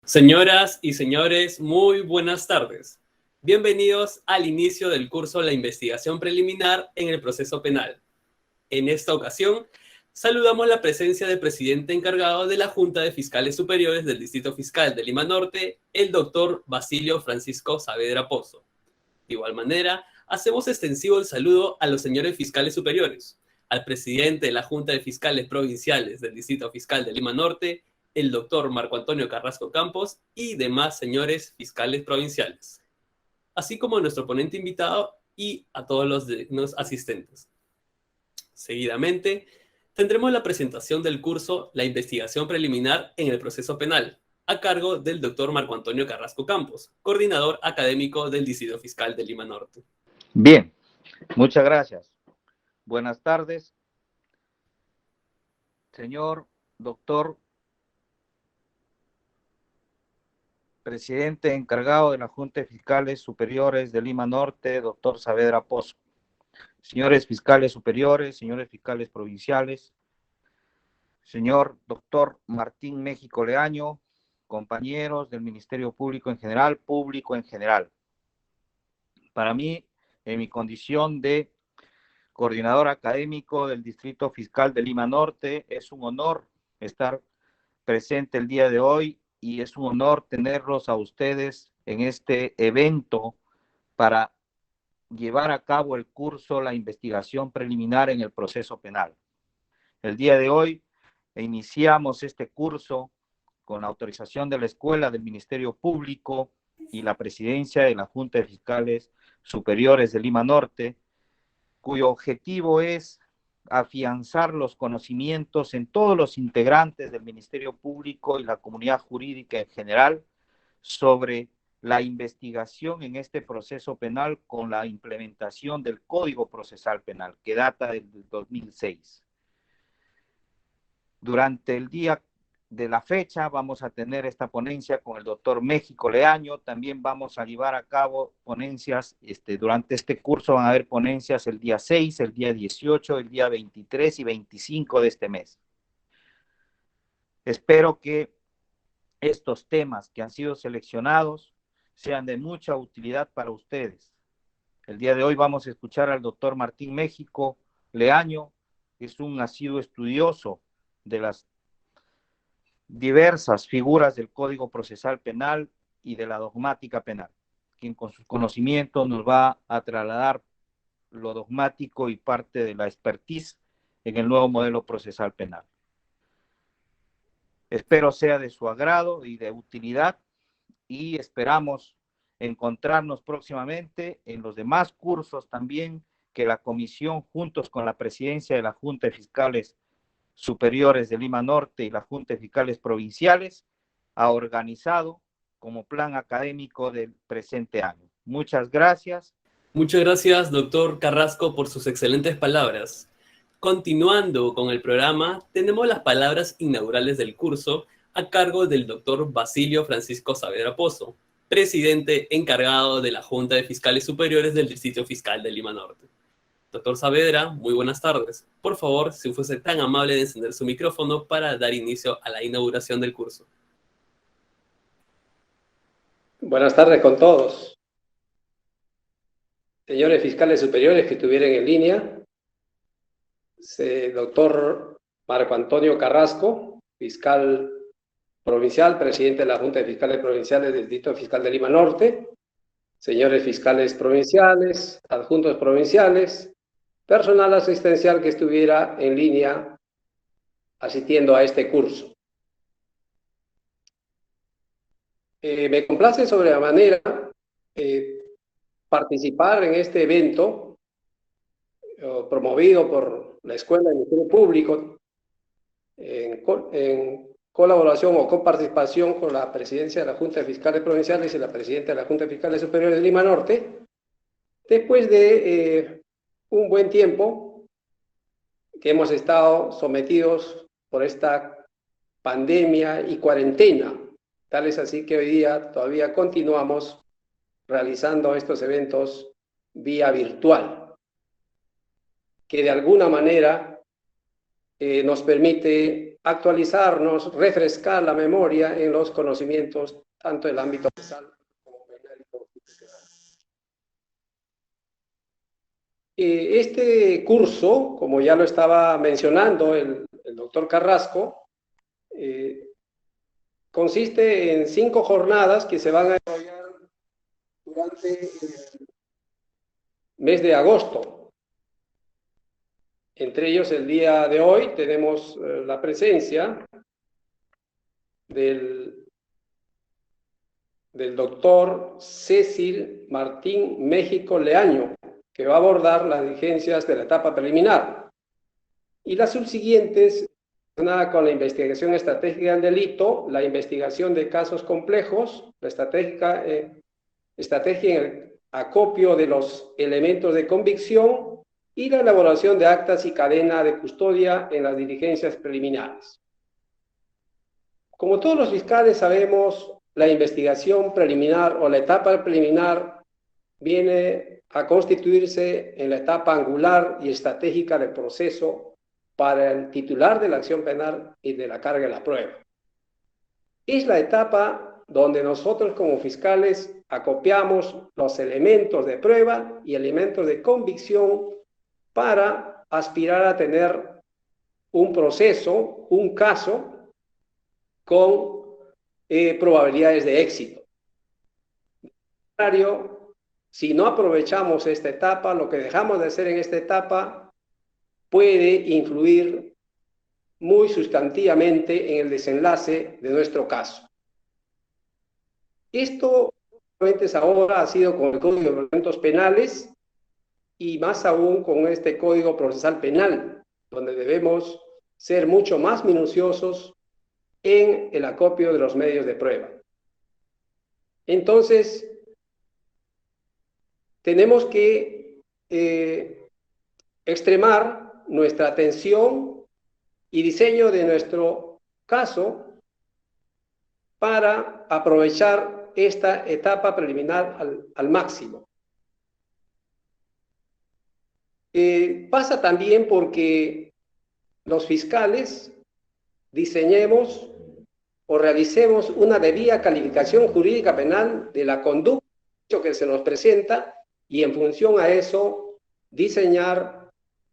Señoras y señores, muy buenas tardes. Bienvenidos al inicio del curso La investigación preliminar en el proceso penal. En esta ocasión, saludamos la presencia del presidente encargado de la Junta de Fiscales Superiores del Distrito Fiscal de Lima Norte, el doctor Basilio Francisco Saavedra Pozo. De igual manera, hacemos extensivo el saludo a los señores fiscales superiores, al presidente de la Junta de Fiscales Provinciales del Distrito Fiscal de Lima Norte, el doctor Marco Antonio Carrasco Campos y demás señores fiscales provinciales, así como a nuestro ponente invitado y a todos los asistentes. Seguidamente, tendremos la presentación del curso La investigación preliminar en el proceso penal, a cargo del doctor Marco Antonio Carrasco Campos, coordinador académico del Distrito Fiscal de Lima Norte. Bien, muchas gracias. Buenas tardes, señor doctor presidente encargado de la Junta de Fiscales Superiores de Lima Norte, doctor Saavedra Pozo. Señores fiscales superiores, señores fiscales provinciales, señor doctor Martín México Leaño, compañeros del Ministerio Público en general, público en general. Para mí, en mi condición de coordinador académico del Distrito Fiscal de Lima Norte, es un honor estar presente el día de hoy y es un honor tenerlos a ustedes en este evento para llevar a cabo el curso La investigación preliminar en el proceso penal. El día de hoy iniciamos este curso con la autorización de la Escuela del Ministerio Público y la presidencia de la Junta de Fiscales Superiores de Lima Norte, cuyo objetivo es afianzar los conocimientos en todos los integrantes del Ministerio Público y la comunidad jurídica en general sobre la investigación en este proceso penal con la implementación del Código Procesal Penal, que data del 2006. Durante el día de la fecha vamos a tener esta ponencia con el doctor México Leaño. También vamos a llevar a cabo ponencias, durante este curso van a haber ponencias el día 6, el día 18, el día 23 y 25 de este mes. Espero que estos temas que han sido seleccionados sean de mucha utilidad para ustedes. El día de hoy vamos a escuchar al doctor Martín México Leaño, que es un asiduo estudioso de las diversas figuras del Código Procesal Penal y de la dogmática penal, quien con sus conocimientos nos va a trasladar lo dogmático y parte de la expertise en el nuevo modelo procesal penal. Espero sea de su agrado y de utilidad y esperamos encontrarnos próximamente en los demás cursos también que la Comisión, juntos con la presidencia de la Junta de Fiscales Superiores de Lima Norte y la Junta de Fiscales Provinciales, ha organizado como plan académico del presente año. Muchas gracias. Muchas gracias, doctor Carrasco, por sus excelentes palabras. Continuando con el programa, tenemos las palabras inaugurales del curso a cargo del doctor Basilio Francisco Saavedra Pozo, presidente encargado de la Junta de Fiscales Superiores del Distrito Fiscal de Lima Norte. Doctor Saavedra, muy buenas tardes. Por favor, si fuese tan amable de encender su micrófono para dar inicio a la inauguración del curso. Buenas tardes con todos. Señores fiscales superiores que estuvieran en línea, doctor Marco Antonio Carrasco, fiscal provincial, presidente de la Junta de Fiscales Provinciales del Distrito Fiscal de Lima Norte, señores fiscales provinciales, adjuntos provinciales, personal asistencial que estuviera en línea asistiendo a este curso. Me complace sobremanera participar en este evento promovido por la Escuela del Ministerio Público en colaboración o coparticipación con la presidencia de la Junta de Fiscales Provinciales y la presidenta de la Junta de Fiscales Superiores de Lima Norte, después de un buen tiempo que hemos estado sometidos por esta pandemia y cuarentena. Tal es así que hoy día todavía continuamos realizando estos eventos vía virtual, que de alguna manera nos permite actualizarnos, refrescar la memoria en los conocimientos, tanto del ámbito procesal como penal y constitucional. Este curso, como ya lo estaba mencionando el doctor Carrasco, consiste en 5 jornadas que se van a desarrollar durante el mes de agosto. Entre ellos, el día de hoy tenemos la presencia del doctor Cecil Martín México Leaño, que va a abordar las diligencias de la etapa preliminar. Y las subsiguientes, relacionadas con la investigación estratégica del delito, la investigación de casos complejos, la estrategia en el acopio de los elementos de convicción y la elaboración de actas y cadena de custodia en las diligencias preliminares. Como todos los fiscales sabemos, la investigación preliminar o la etapa preliminar viene a constituirse en la etapa angular y estratégica del proceso para el titular de la acción penal y de la carga de la prueba. Es la etapa donde nosotros como fiscales acopiamos los elementos de prueba y elementos de convicción para aspirar a tener un proceso, un caso con probabilidades de éxito. Si no aprovechamos esta etapa, lo que dejamos de hacer en esta etapa puede influir muy sustantivamente en el desenlace de nuestro caso. Esto ahora ha sido con el Código de Procedimientos Penales y más aún con este Código Procesal Penal, donde debemos ser mucho más minuciosos en el acopio de los medios de prueba. Entonces, tenemos que extremar nuestra atención y diseño de nuestro caso para aprovechar esta etapa preliminar al máximo. Pasa también porque los fiscales diseñemos o realicemos una debida calificación jurídica penal de la conducta que se nos presenta y en función a eso diseñar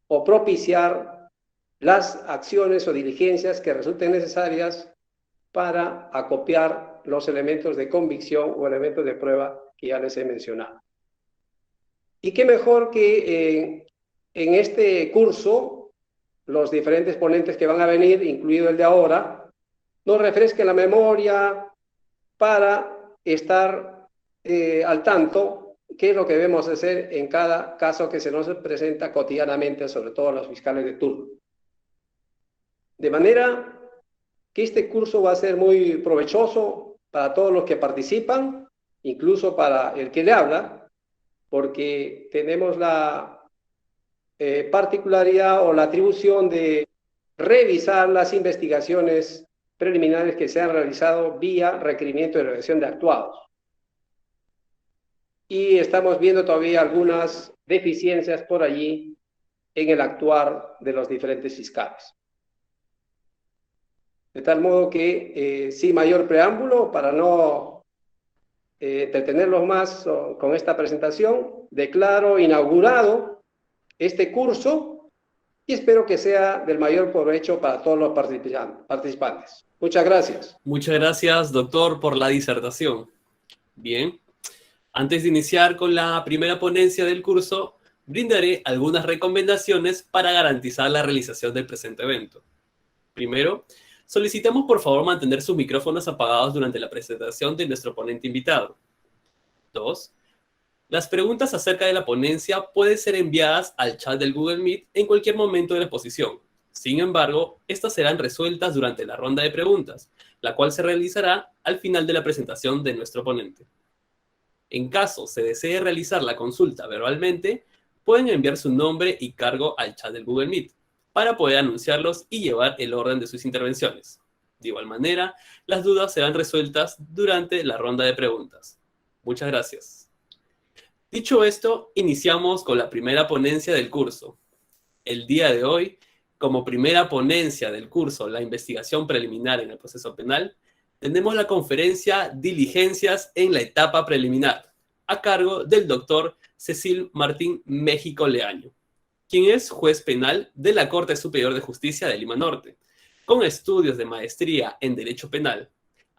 o propiciar las acciones o diligencias que resulten necesarias para acopiar los elementos de convicción o elementos de prueba que ya les he mencionado. Y qué mejor que en este curso los diferentes ponentes que van a venir, incluido el de ahora, nos refresquen la memoria para estar al tanto qué es lo que debemos hacer en cada caso que se nos presenta cotidianamente, sobre todo a los fiscales de turno. De manera que este curso va a ser muy provechoso para todos los que participan, incluso para el que le habla, porque tenemos la particularidad o la atribución de revisar las investigaciones preliminares que se han realizado vía requerimiento de revisión de actuados. Y estamos viendo todavía algunas deficiencias por allí en el actuar de los diferentes fiscales. De tal modo que, sin mayor preámbulo, para no entretenerlos más con esta presentación, declaro inaugurado este curso y espero que sea del mayor provecho para todos los participantes. Muchas gracias. Muchas gracias, doctor, por la disertación. Bien, antes de iniciar con la primera ponencia del curso, brindaré algunas recomendaciones para garantizar la realización del presente evento. Primero, solicitamos por favor mantener sus micrófonos apagados durante la presentación de nuestro ponente invitado. 2. Las preguntas acerca de la ponencia pueden ser enviadas al chat del Google Meet en cualquier momento de la exposición. Sin embargo, estas serán resueltas durante la ronda de preguntas, la cual se realizará al final de la presentación de nuestro ponente. En caso se desee realizar la consulta verbalmente, pueden enviar su nombre y cargo al chat del Google Meet para poder anunciarlos y llevar el orden de sus intervenciones. De igual manera, las dudas serán resueltas durante la ronda de preguntas. Muchas gracias. Dicho esto, iniciamos con la primera ponencia del curso. El día de hoy Como primera ponencia del curso La investigación preliminar en el proceso penal, tenemos la conferencia Diligencias en la etapa preliminar, a cargo del doctor Cecil Martín México Leaño, quien es juez penal de la Corte Superior de Justicia de Lima Norte, con estudios de maestría en Derecho Penal.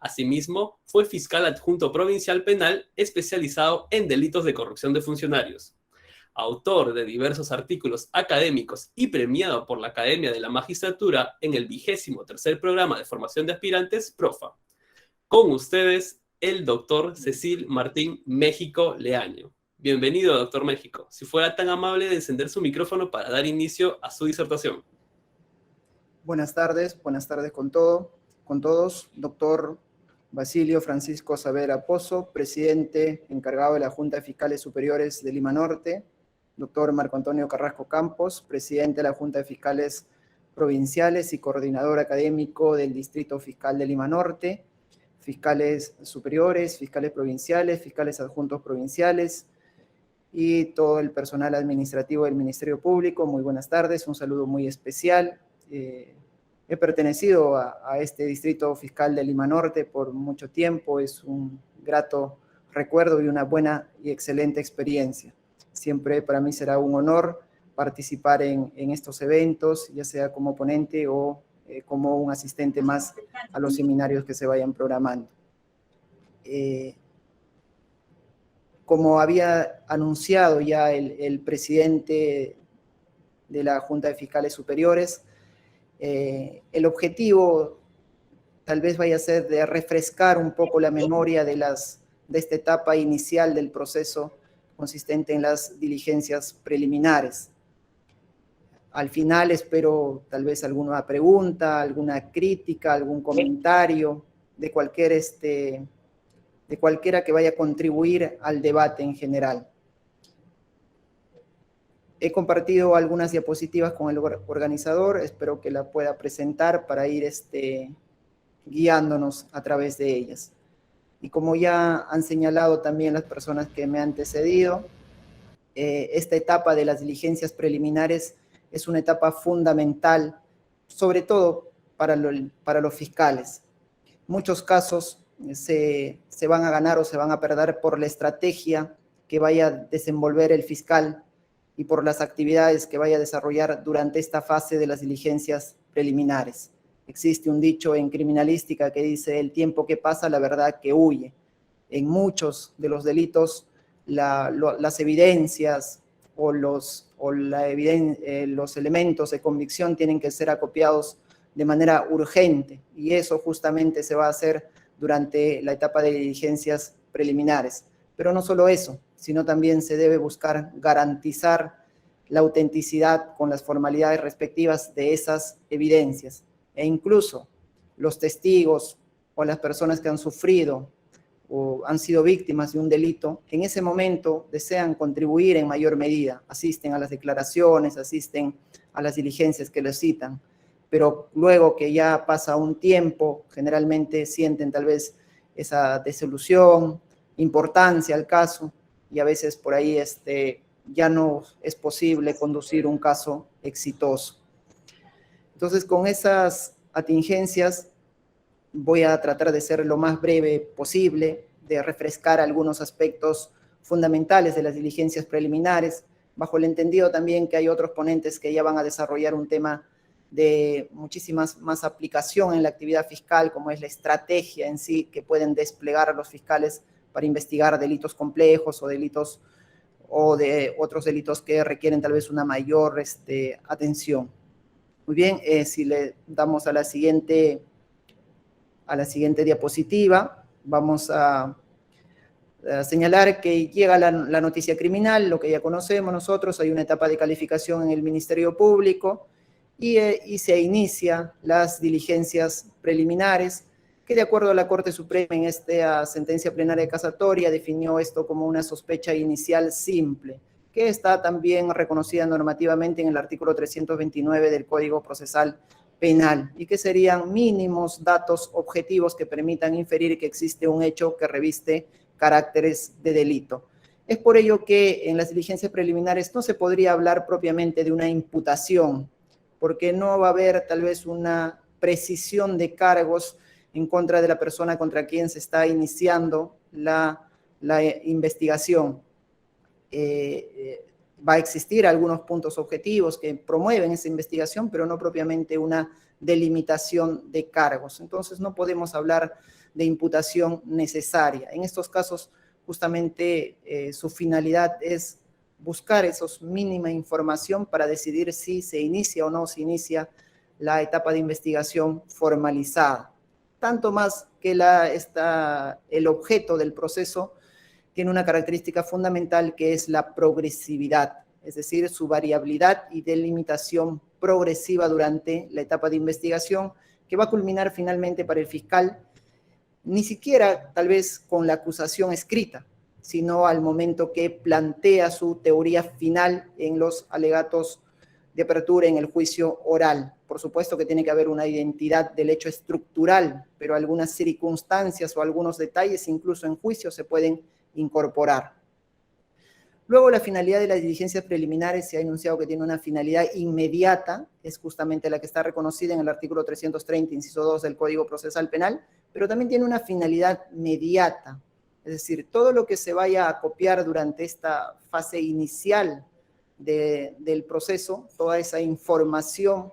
Asimismo, fue fiscal adjunto provincial penal especializado en delitos de corrupción de funcionarios. Autor de diversos artículos académicos y premiado por la Academia de la Magistratura en el 23º programa de formación de aspirantes, PROFA. Con ustedes, el doctor Cecil Martín México Leaño. Bienvenido, doctor México. Si fuera tan amable de encender su micrófono para dar inicio a su disertación. Buenas tardes con todos. Doctor Basilio Francisco Saavedra Pozo, presidente encargado de la Junta de Fiscales Superiores de Lima Norte. Doctor Marco Antonio Carrasco Campos, presidente de la Junta de Fiscales Provinciales y coordinador académico del Distrito Fiscal de Lima Norte. Fiscales superiores, fiscales provinciales, fiscales adjuntos provinciales y todo el personal administrativo del Ministerio Público. Muy buenas tardes, un saludo muy especial. He pertenecido a este Distrito Fiscal de Lima Norte por mucho tiempo, es un grato recuerdo y una buena y excelente experiencia. Siempre para mí será un honor participar en estos eventos, ya sea como ponente o como un asistente más a los seminarios que se vayan programando. Como había anunciado ya el presidente de la Junta de Fiscales Superiores, el objetivo tal vez vaya a ser de refrescar un poco la memoria de esta etapa inicial del proceso consistente en las diligencias preliminares. Al final espero tal vez alguna pregunta, alguna crítica, algún comentario de cualquiera que vaya a contribuir al debate en general. He compartido algunas diapositivas con el organizador, espero que la pueda presentar para ir guiándonos a través de ellas. Y como ya han señalado también las personas que me han antecedido, esta etapa de las diligencias preliminares es una etapa fundamental, sobre todo para los fiscales. Muchos casos se van a ganar o se van a perder por la estrategia que vaya a desenvolver el fiscal y por las actividades que vaya a desarrollar durante esta fase de las diligencias preliminares. Existe un dicho en criminalística que dice: el tiempo que pasa, la verdad que huye. En muchos de los delitos, las evidencias o los elementos de convicción tienen que ser acopiados de manera urgente, y eso justamente se va a hacer durante la etapa de diligencias preliminares. Pero no solo eso, sino también se debe buscar garantizar la autenticidad con las formalidades respectivas de esas evidencias. E incluso los testigos o las personas que han sufrido o han sido víctimas de un delito, en ese momento desean contribuir en mayor medida, asisten a las declaraciones, asisten a las diligencias que les citan, pero luego que ya pasa un tiempo, generalmente sienten tal vez esa desilusión, importancia al caso, y a veces por ahí ya no es posible conducir un caso exitoso. Entonces, con esas atingencias voy a tratar de ser lo más breve posible, de refrescar algunos aspectos fundamentales de las diligencias preliminares, bajo el entendido también que hay otros ponentes que ya van a desarrollar un tema de muchísimas más aplicación en la actividad fiscal, como es la estrategia en sí que pueden desplegar los fiscales para investigar delitos complejos o de otros delitos que requieren tal vez una mayor atención. Muy bien, si le damos a la siguiente diapositiva, vamos a señalar que llega la noticia criminal, lo que ya conocemos nosotros. Hay una etapa de calificación en el Ministerio Público y se inicia las diligencias preliminares, que de acuerdo a la Corte Suprema en esta sentencia plenaria casatoria definió esto como una sospecha inicial simple, que está también reconocida normativamente en el artículo 329 del Código Procesal Penal, y que serían mínimos datos objetivos que permitan inferir que existe un hecho que reviste caracteres de delito. Es por ello que en las diligencias preliminares no se podría hablar propiamente de una imputación, porque no va a haber tal vez una precisión de cargos en contra de la persona contra quien se está iniciando la investigación. Va a existir algunos puntos objetivos que promueven esa investigación, pero no propiamente una delimitación de cargos. Entonces no podemos hablar de imputación necesaria. En estos casos, justamente su finalidad es buscar esos mínima información para decidir si se inicia o no se inicia la etapa de investigación formalizada. Tanto más que el objeto del proceso tiene una característica fundamental que es la progresividad, es decir, su variabilidad y delimitación progresiva durante la etapa de investigación, que va a culminar finalmente para el fiscal, ni siquiera tal vez con la acusación escrita, sino al momento que plantea su teoría final en los alegatos de apertura en el juicio oral. Por supuesto que tiene que haber una identidad del hecho estructural, pero algunas circunstancias o algunos detalles, incluso en juicio, se pueden incorporar. Luego, la finalidad de las diligencias preliminares se ha enunciado que tiene una finalidad inmediata, es justamente la que está reconocida en el artículo 330, inciso 2 del Código Procesal Penal, pero también tiene una finalidad mediata, es decir, todo lo que se vaya a copiar durante esta fase inicial del proceso, toda esa información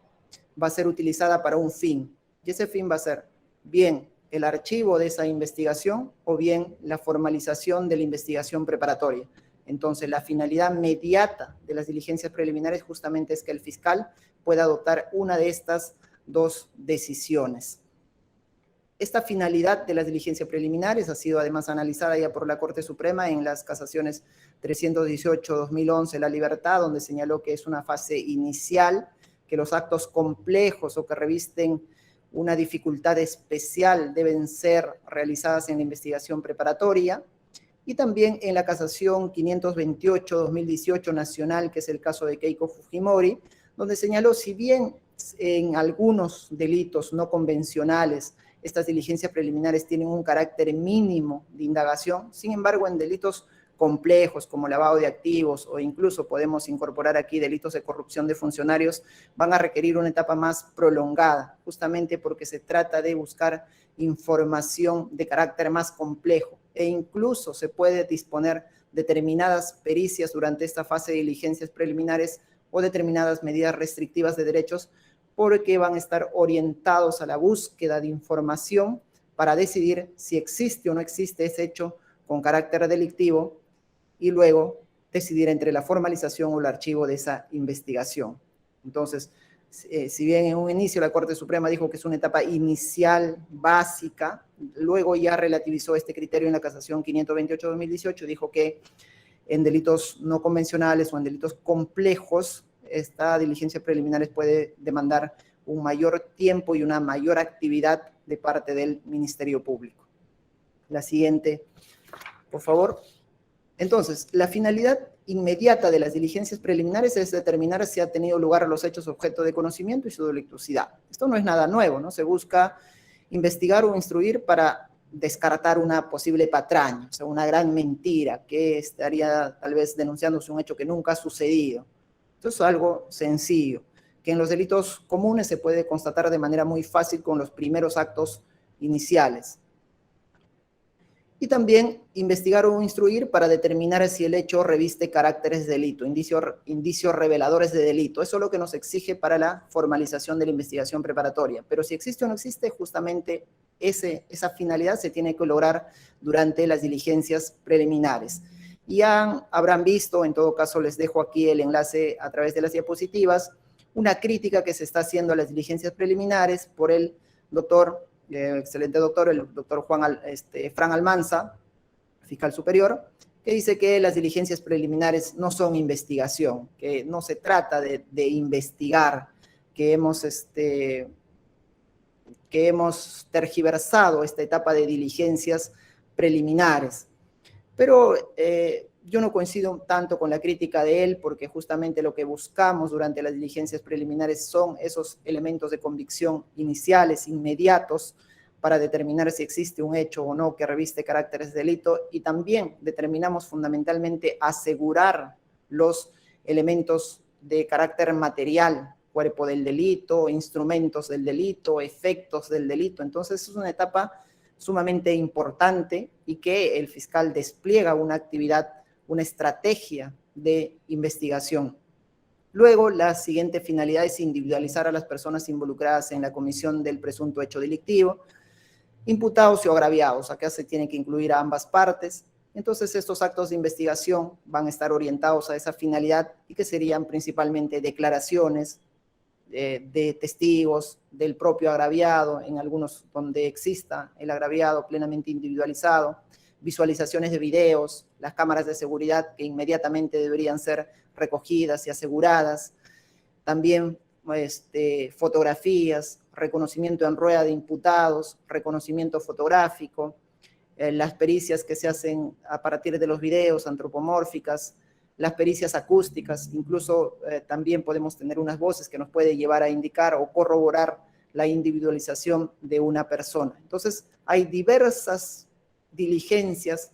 va a ser utilizada para un fin, y ese fin va a ser bien el archivo de esa investigación o bien la formalización de la investigación preparatoria. Entonces, la finalidad mediata de las diligencias preliminares justamente es que el fiscal pueda adoptar una de estas dos decisiones. Esta finalidad de las diligencias preliminares ha sido además analizada ya por la Corte Suprema en las casaciones 318-2011, La Libertad, donde señaló que es una fase inicial, que los actos complejos o que revisten una dificultad especial deben ser realizadas en la investigación preparatoria, y también en la casación 528-2018 nacional, que es el caso de Keiko Fujimori, donde señaló, si bien en algunos delitos no convencionales estas diligencias preliminares tienen un carácter mínimo de indagación, sin embargo, en delitos complejos como lavado de activos o incluso podemos incorporar aquí delitos de corrupción de funcionarios, van a requerir una etapa más prolongada, justamente porque se trata de buscar información de carácter más complejo e incluso se puede disponer determinadas pericias durante esta fase de diligencias preliminares o determinadas medidas restrictivas de derechos porque van a estar orientados a la búsqueda de información para decidir si existe o no existe ese hecho con carácter delictivo y luego decidir entre la formalización o el archivo de esa investigación. Entonces, si bien en un inicio la Corte Suprema dijo que es una etapa inicial, básica, luego ya relativizó este criterio en la casación 528-2018, dijo que en delitos no convencionales o en delitos complejos, esta diligencia preliminares puede demandar un mayor tiempo y una mayor actividad de parte del Ministerio Público. La siguiente, por favor. Entonces, la finalidad inmediata de las diligencias preliminares es determinar si ha tenido lugar los hechos objeto de conocimiento y su delictuosidad. Esto no es nada nuevo, ¿no? Se busca investigar o instruir para descartar una posible patraña, o sea, una gran mentira que estaría tal vez denunciándose un hecho que nunca ha sucedido. Esto es algo sencillo, que en los delitos comunes se puede constatar de manera muy fácil con los primeros actos iniciales. Y también investigar o instruir para determinar si el hecho reviste caracteres de delito, indicios reveladores de delito. Eso es lo que nos exige para la formalización de la investigación preparatoria. Pero si existe o no existe, justamente esa finalidad se tiene que lograr durante las diligencias preliminares. Ya habrán visto, en todo caso les dejo aquí el enlace a través de las diapositivas, una crítica que se está haciendo a las diligencias preliminares por el doctor, excelente doctor, el doctor Fran Almanza, fiscal superior, que dice que las diligencias preliminares no son investigación, que no se trata de investigar, que hemos tergiversado esta etapa de diligencias preliminares. Pero yo no coincido tanto con la crítica de él, porque justamente lo que buscamos durante las diligencias preliminares son esos elementos de convicción iniciales, inmediatos, para determinar si existe un hecho o no que reviste caracteres de delito, y también determinamos fundamentalmente asegurar los elementos de carácter material, cuerpo del delito, instrumentos del delito, efectos del delito. Entonces es una etapa sumamente importante y que el fiscal despliega una actividad, una estrategia de investigación. Luego, la siguiente finalidad es individualizar a las personas involucradas en la comisión del presunto hecho delictivo, imputados y agraviados. Acá se tiene que incluir a ambas partes. Entonces, estos actos de investigación van a estar orientados a esa finalidad y que serían principalmente declaraciones de testigos del propio agraviado, en algunos donde exista el agraviado plenamente individualizado, visualizaciones de videos, las cámaras de seguridad que inmediatamente deberían ser recogidas y aseguradas, también fotografías, reconocimiento en rueda de imputados, reconocimiento fotográfico, las pericias que se hacen a partir de los videos antropomórficas, las pericias acústicas, incluso también podemos tener unas voces que nos puede llevar a indicar o corroborar la individualización de una persona. Entonces, hay diversas diligencias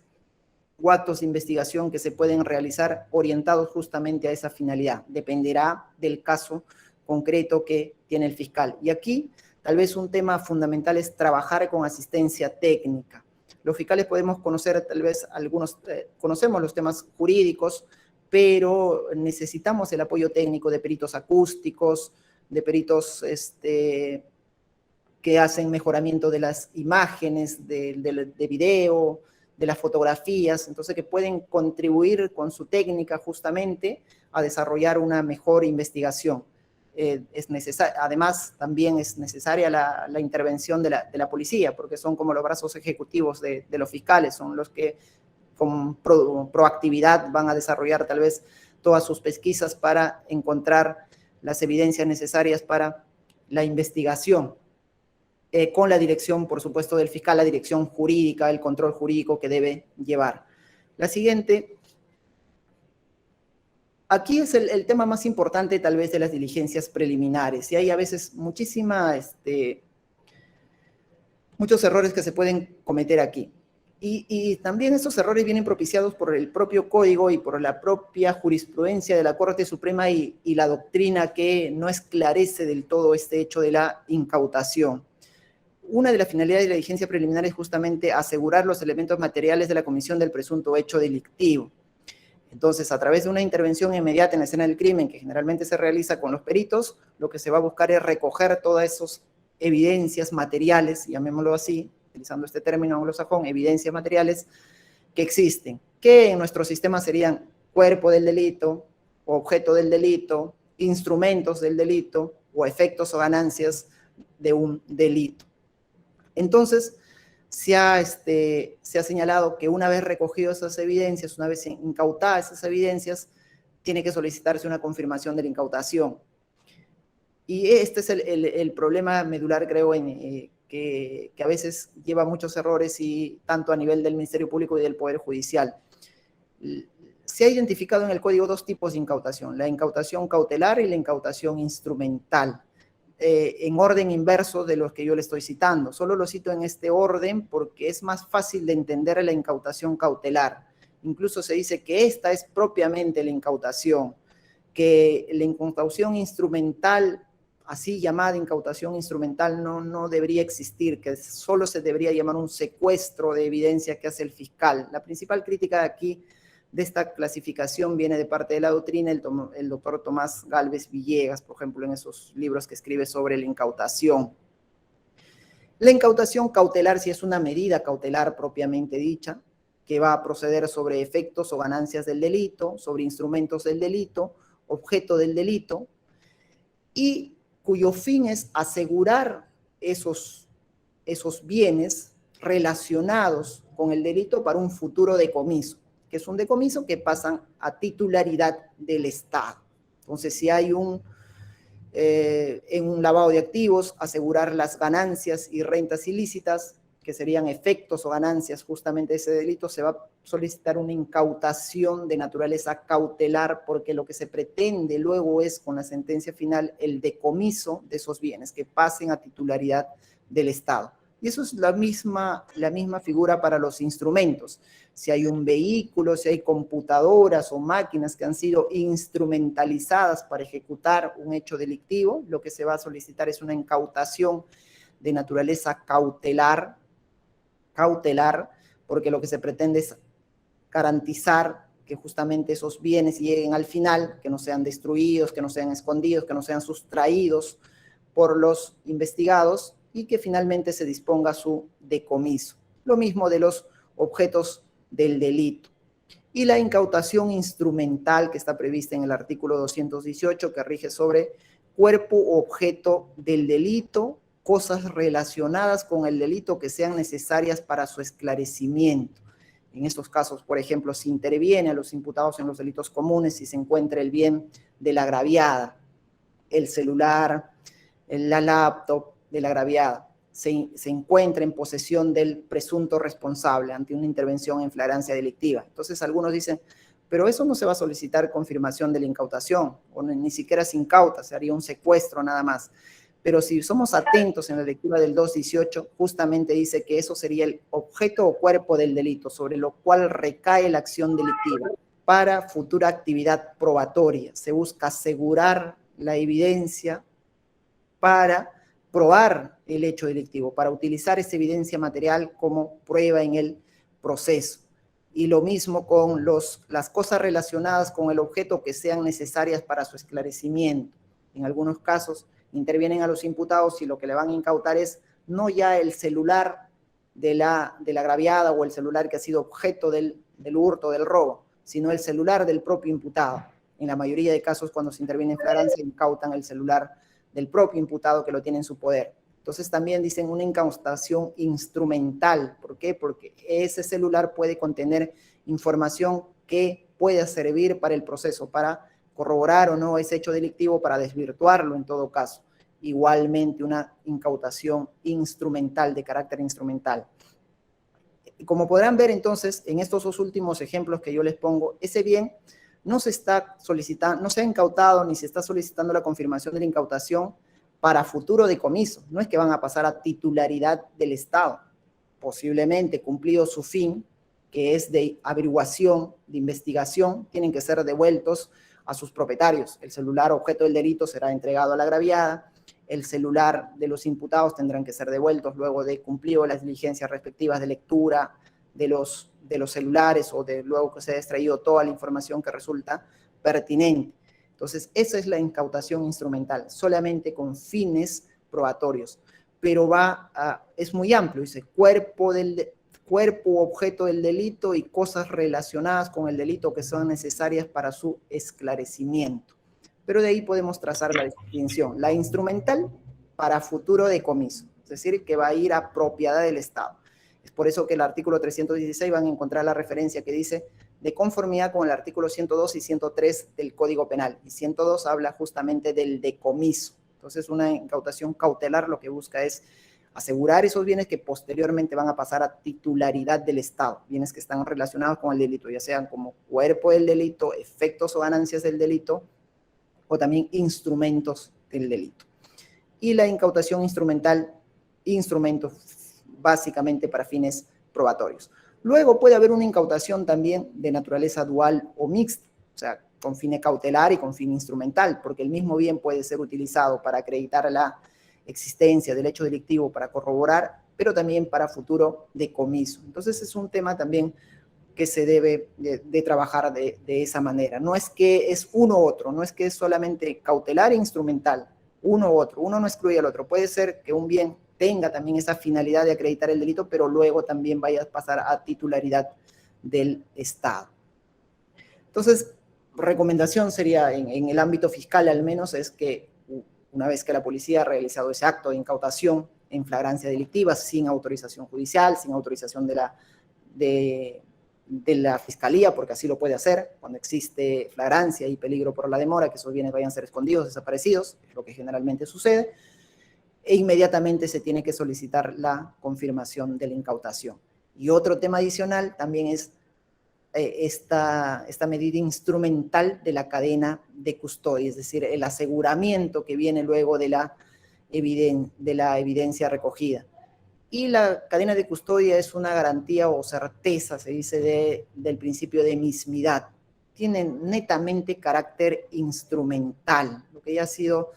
o actos de investigación que se pueden realizar orientados justamente a esa finalidad. Dependerá del caso concreto que tiene el fiscal. Y aquí, tal vez un tema fundamental es trabajar con asistencia técnica. Los fiscales podemos conocer, tal vez algunos, conocemos los temas jurídicos, pero necesitamos el apoyo técnico de peritos acústicos, de peritos que hacen mejoramiento de las imágenes, de video, de las fotografías, entonces que pueden contribuir con su técnica justamente a desarrollar una mejor investigación. Además, también es necesaria la intervención de la policía, porque son como los brazos ejecutivos de los fiscales, son los que con proactividad van a desarrollar tal vez todas sus pesquisas para encontrar las evidencias necesarias para la investigación, con la dirección, por supuesto, del fiscal, la dirección jurídica, el control jurídico que debe llevar. La siguiente. Aquí es el tema más importante tal vez de las diligencias preliminares, y hay a veces muchos errores que se pueden cometer aquí. Y también estos errores vienen propiciados por el propio código y por la propia jurisprudencia de la Corte Suprema y la doctrina que no esclarece del todo este hecho de la incautación. Una de las finalidades de la diligencia preliminar es justamente asegurar los elementos materiales de la comisión del presunto hecho delictivo. Entonces, a través de una intervención inmediata en la escena del crimen, que generalmente se realiza con los peritos, lo que se va a buscar es recoger todas esas evidencias materiales, llamémoslo así, utilizando este término anglosajón, evidencias materiales que existen, que en nuestro sistema serían cuerpo del delito, objeto del delito, instrumentos del delito o efectos o ganancias de un delito. Entonces, se ha señalado que una vez recogidas esas evidencias, una vez incautadas esas evidencias, tiene que solicitarse una confirmación de la incautación. Y este es el problema medular, creo, que a veces lleva muchos errores, y tanto a nivel del Ministerio Público y del Poder Judicial. Se ha identificado en el Código dos tipos de incautación, la incautación cautelar y la incautación instrumental, en orden inverso de los que yo le estoy citando. Solo lo cito en este orden porque es más fácil de entender la incautación cautelar. Incluso se dice que esta es propiamente la incautación, que la incautación instrumental, así llamada incautación instrumental, no debería existir, que solo se debería llamar un secuestro de evidencia que hace el fiscal. La principal crítica aquí de esta clasificación viene de parte de la doctrina, el doctor Tomás Gálvez Villegas, por ejemplo, en esos libros que escribe sobre la incautación. La incautación cautelar sí es una medida cautelar propiamente dicha, que va a proceder sobre efectos o ganancias del delito, sobre instrumentos del delito, objeto del delito, y cuyo fin es asegurar esos bienes relacionados con el delito para un futuro decomiso, que es un decomiso que pasan a titularidad del Estado. Entonces, si hay en un lavado de activos, asegurar las ganancias y rentas ilícitas, que serían efectos o ganancias justamente de ese delito, se va a solicitar una incautación de naturaleza cautelar, porque lo que se pretende luego es, con la sentencia final, el decomiso de esos bienes que pasen a titularidad del Estado. Y eso es la misma figura para los instrumentos. Si hay un vehículo, si hay computadoras o máquinas que han sido instrumentalizadas para ejecutar un hecho delictivo, lo que se va a solicitar es una incautación de naturaleza cautelar, porque lo que se pretende es garantizar que justamente esos bienes lleguen al final, que no sean destruidos, que no sean escondidos, que no sean sustraídos por los investigados y que finalmente se disponga su decomiso. Lo mismo de los objetos del delito. Y la incautación instrumental que está prevista en el artículo 218, que rige sobre cuerpo o objeto del delito, cosas relacionadas con el delito que sean necesarias para su esclarecimiento. En estos casos, por ejemplo, se interviene a los imputados en los delitos comunes si se encuentra el bien de la agraviada, el celular, la laptop de la agraviada, se encuentra en posesión del presunto responsable ante una intervención en flagrancia delictiva. Entonces algunos dicen, pero eso no se va a solicitar confirmación de la incautación, o ni siquiera se incauta, se haría un secuestro nada más. Pero si somos atentos en la lectura del 218, justamente dice que eso sería el objeto o cuerpo del delito, sobre lo cual recae la acción delictiva. Para futura actividad probatoria, se busca asegurar la evidencia para probar el hecho delictivo, para utilizar esa evidencia material como prueba en el proceso. Y lo mismo con las cosas relacionadas con el objeto que sean necesarias para su esclarecimiento. En algunos casos intervienen a los imputados y lo que le van a incautar es no ya el celular de la agraviada o el celular que ha sido objeto del hurto, del robo, sino el celular del propio imputado. En la mayoría de casos, cuando se interviene en flagrancia, incautan el celular del propio imputado que lo tiene en su poder. Entonces también dicen una incautación instrumental. ¿Por qué? Porque ese celular puede contener información que pueda servir para el proceso, para corroborar o no ese hecho delictivo, para desvirtuarlo en todo caso. Igualmente una incautación instrumental, de carácter instrumental. Como podrán ver entonces, en estos dos últimos ejemplos que yo les pongo, ese bien no se está solicitando, no se ha incautado ni se está solicitando la confirmación de la incautación para futuro decomiso. No es que van a pasar a titularidad del Estado. Posiblemente, cumplido su fin, que es de averiguación, de investigación, tienen que ser devueltos a sus propietarios. El celular objeto del delito será entregado a la agraviada, el celular de los imputados tendrán que ser devueltos luego de cumplido las diligencias respectivas de lectura de los celulares o de luego que se ha extraído toda la información que resulta pertinente. Entonces, esa es la incautación instrumental, solamente con fines probatorios, pero es muy amplio, dice cuerpo o objeto del delito y cosas relacionadas con el delito que son necesarias para su esclarecimiento. Pero de ahí podemos trazar la distinción. La instrumental para futuro decomiso, es decir, que va a ir a propiedad del Estado. Es por eso que el artículo 316 van a encontrar la referencia que dice de conformidad con el artículo 102 y 103 del Código Penal. Y 102 habla justamente del decomiso. Entonces, una incautación cautelar lo que busca es asegurar esos bienes que posteriormente van a pasar a titularidad del Estado, bienes que están relacionados con el delito, ya sean como cuerpo del delito, efectos o ganancias del delito, o también instrumentos del delito. Y la incautación instrumental, instrumentos básicamente para fines probatorios. Luego puede haber una incautación también de naturaleza dual o mixta, o sea, con fin cautelar y con fin instrumental, porque el mismo bien puede ser utilizado para acreditar la existencia del hecho delictivo, para corroborar, pero también para futuro decomiso. Entonces es un tema también que se debe de trabajar de esa manera. No es que es uno u otro, no es que es solamente cautelar e instrumental, uno u otro, uno no excluye al otro. Puede ser que un bien tenga también esa finalidad de acreditar el delito, pero luego también vaya a pasar a titularidad del Estado. Entonces, recomendación sería, en el ámbito fiscal al menos, es que una vez que la policía ha realizado ese acto de incautación en flagrancia delictiva, sin autorización judicial, sin autorización de la fiscalía, porque así lo puede hacer, cuando existe flagrancia y peligro por la demora, que esos bienes vayan a ser escondidos, desaparecidos, es lo que generalmente sucede, e inmediatamente se tiene que solicitar la confirmación de la incautación. Y otro tema adicional también es esta medida instrumental de la cadena de custodia, es decir, el aseguramiento que viene luego de la evidencia recogida. Y la cadena de custodia es una garantía o certeza, se dice, del principio de mismidad. Tiene netamente carácter instrumental, lo que ya ha sido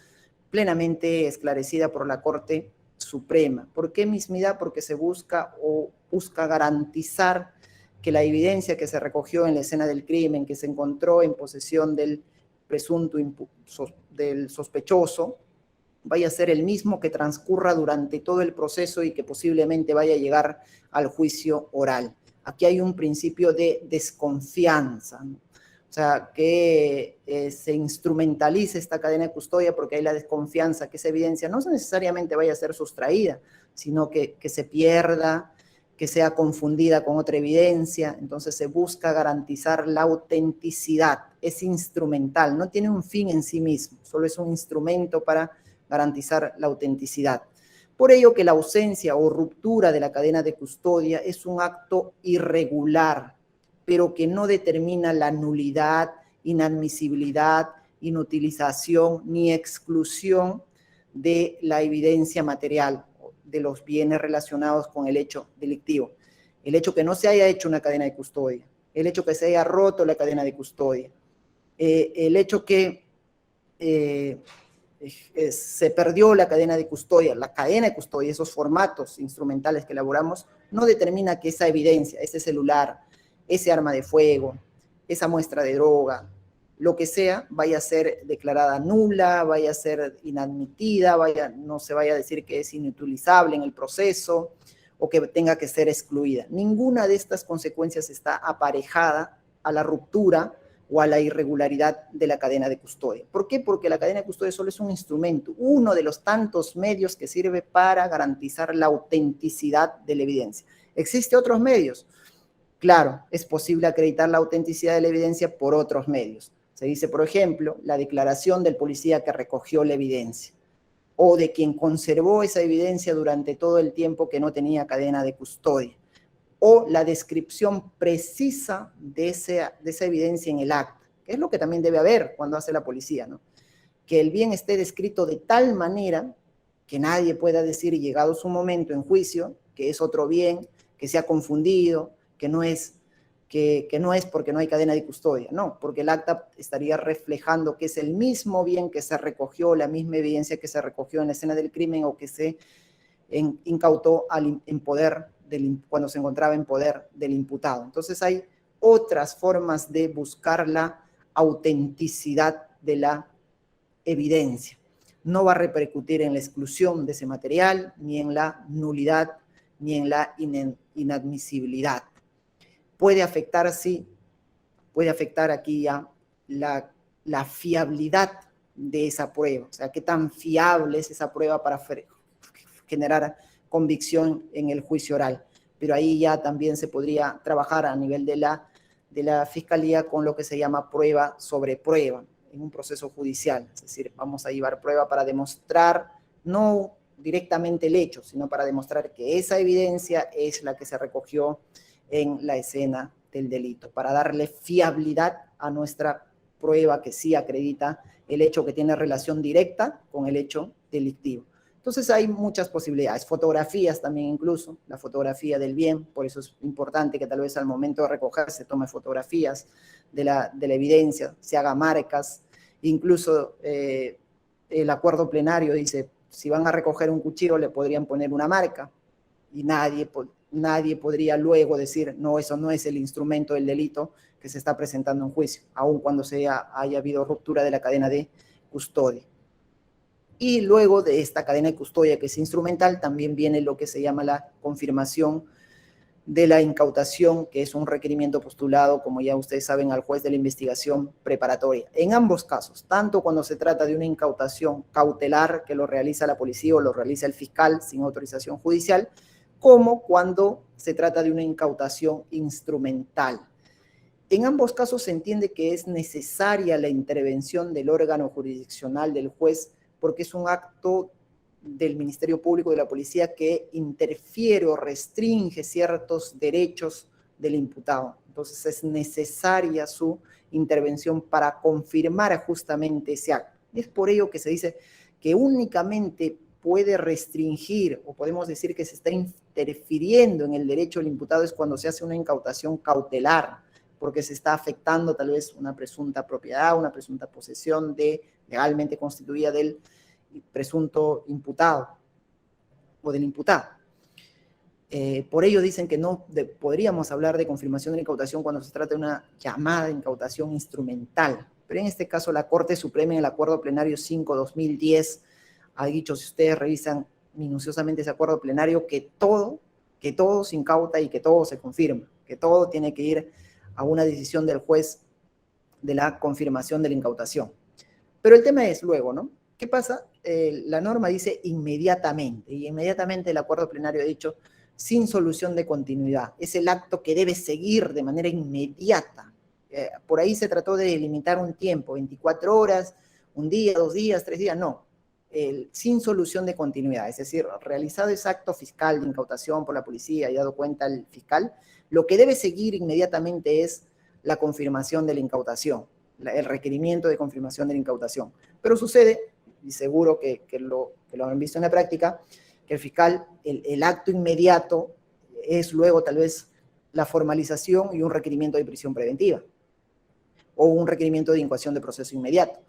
plenamente esclarecida por la Corte Suprema. ¿Por qué mismidad? Porque se busca garantizar que la evidencia que se recogió en la escena del crimen, que se encontró en posesión del presunto del sospechoso, vaya a ser el mismo que transcurra durante todo el proceso y que posiblemente vaya a llegar al juicio oral. Aquí hay un principio de desconfianza, ¿no? O sea, que se instrumentalice esta cadena de custodia porque hay la desconfianza que esa evidencia no necesariamente vaya a ser sustraída, sino que se pierda, que sea confundida con otra evidencia. Entonces se busca garantizar la autenticidad. Es instrumental, no tiene un fin en sí mismo, solo es un instrumento para garantizar la autenticidad. Por ello que la ausencia o ruptura de la cadena de custodia es un acto irregular, pero que no determina la nulidad, inadmisibilidad, inutilización ni exclusión de la evidencia material de los bienes relacionados con el hecho delictivo. El hecho que no se haya hecho una cadena de custodia, el hecho que se haya roto la cadena de custodia, el hecho que se perdió la cadena de custodia, esos formatos instrumentales que elaboramos, no determina que esa evidencia, ese celular, ese arma de fuego, esa muestra de droga, lo que sea, vaya a ser declarada nula, vaya a ser inadmitida, no se vaya a decir que es inutilizable en el proceso o que tenga que ser excluida. Ninguna de estas consecuencias está aparejada a la ruptura o a la irregularidad de la cadena de custodia. ¿Por qué? Porque la cadena de custodia solo es un instrumento, uno de los tantos medios que sirve para garantizar la autenticidad de la evidencia. ¿Existen otros medios? Claro, es posible acreditar la autenticidad de la evidencia por otros medios. Se dice, por ejemplo, la declaración del policía que recogió la evidencia o de quien conservó esa evidencia durante todo el tiempo que no tenía cadena de custodia, o la descripción precisa de esa evidencia en el acta, que es lo que también debe haber cuando hace la policía, ¿no? Que el bien esté descrito de tal manera que nadie pueda decir, llegado su momento en juicio, que es otro bien, que se ha confundido, que no es porque no hay cadena de custodia, no, porque el acta estaría reflejando que es el mismo bien que se recogió, la misma evidencia que se recogió en la escena del crimen o que se incautó cuando se encontraba en poder del imputado. Entonces hay otras formas de buscar la autenticidad de la evidencia. No va a repercutir en la exclusión de ese material, ni en la nulidad, ni en la inadmisibilidad. Puede afectar, sí, puede afectar aquí ya la fiabilidad de esa prueba, o sea, qué tan fiable es esa prueba para generar convicción en el juicio oral. Pero ahí ya también se podría trabajar a nivel de la Fiscalía con lo que se llama prueba sobre prueba en un proceso judicial. Es decir, vamos a llevar prueba para demostrar no directamente el hecho, sino para demostrar que esa evidencia es la que se recogió en la escena del delito, para darle fiabilidad a nuestra prueba que sí acredita el hecho que tiene relación directa con el hecho delictivo. Entonces hay muchas posibilidades, fotografías también incluso, la fotografía del bien, por eso es importante que tal vez al momento de recoger se tome fotografías de la evidencia, se haga marcas, incluso el acuerdo plenario dice, si van a recoger un cuchillo le podrían poner una marca y nadie podría luego decir, no, eso no es el instrumento del delito que se está presentando en juicio, aun cuando haya habido ruptura de la cadena de custodia. Y luego de esta cadena de custodia que es instrumental, también viene lo que se llama la confirmación de la incautación, que es un requerimiento postulado, como ya ustedes saben, al juez de la investigación preparatoria. En ambos casos, tanto cuando se trata de una incautación cautelar que lo realiza la policía o lo realiza el fiscal sin autorización judicial, como cuando se trata de una incautación instrumental. En ambos casos se entiende que es necesaria la intervención del órgano jurisdiccional del juez porque es un acto del Ministerio Público de la Policía que interfiere o restringe ciertos derechos del imputado. Entonces es necesaria su intervención para confirmar justamente ese acto. Es por ello que se dice que únicamente puede restringir, o podemos decir que se está interfiriendo en el derecho del imputado, es cuando se hace una incautación cautelar, porque se está afectando tal vez una presunta propiedad, una presunta posesión legalmente constituida del presunto imputado o del imputado. Por ello dicen que no podríamos hablar de confirmación de la incautación cuando se trata de una llamada incautación instrumental. Pero en este caso la Corte Suprema en el Acuerdo Plenario 5/2010 ha dicho, si ustedes revisan minuciosamente ese acuerdo plenario, que todo se incauta y que todo se confirma, que todo tiene que ir a una decisión del juez de la confirmación de la incautación. Pero el tema es luego, ¿no? ¿Qué pasa? La norma dice inmediatamente, y inmediatamente el acuerdo plenario ha dicho sin solución de continuidad. Es el acto que debe seguir de manera inmediata. Por ahí se trató de delimitar un tiempo, 24 horas, un día, 2 días, 3 días, no. Sin solución de continuidad, es decir, realizado ese acto fiscal de incautación por la policía y dado cuenta el fiscal, lo que debe seguir inmediatamente es la confirmación de la incautación, el requerimiento de confirmación de la incautación. Pero sucede, y seguro que lo han visto en la práctica, que el fiscal, el acto inmediato es luego tal vez la formalización y un requerimiento de prisión preventiva o un requerimiento de incoación de proceso inmediato.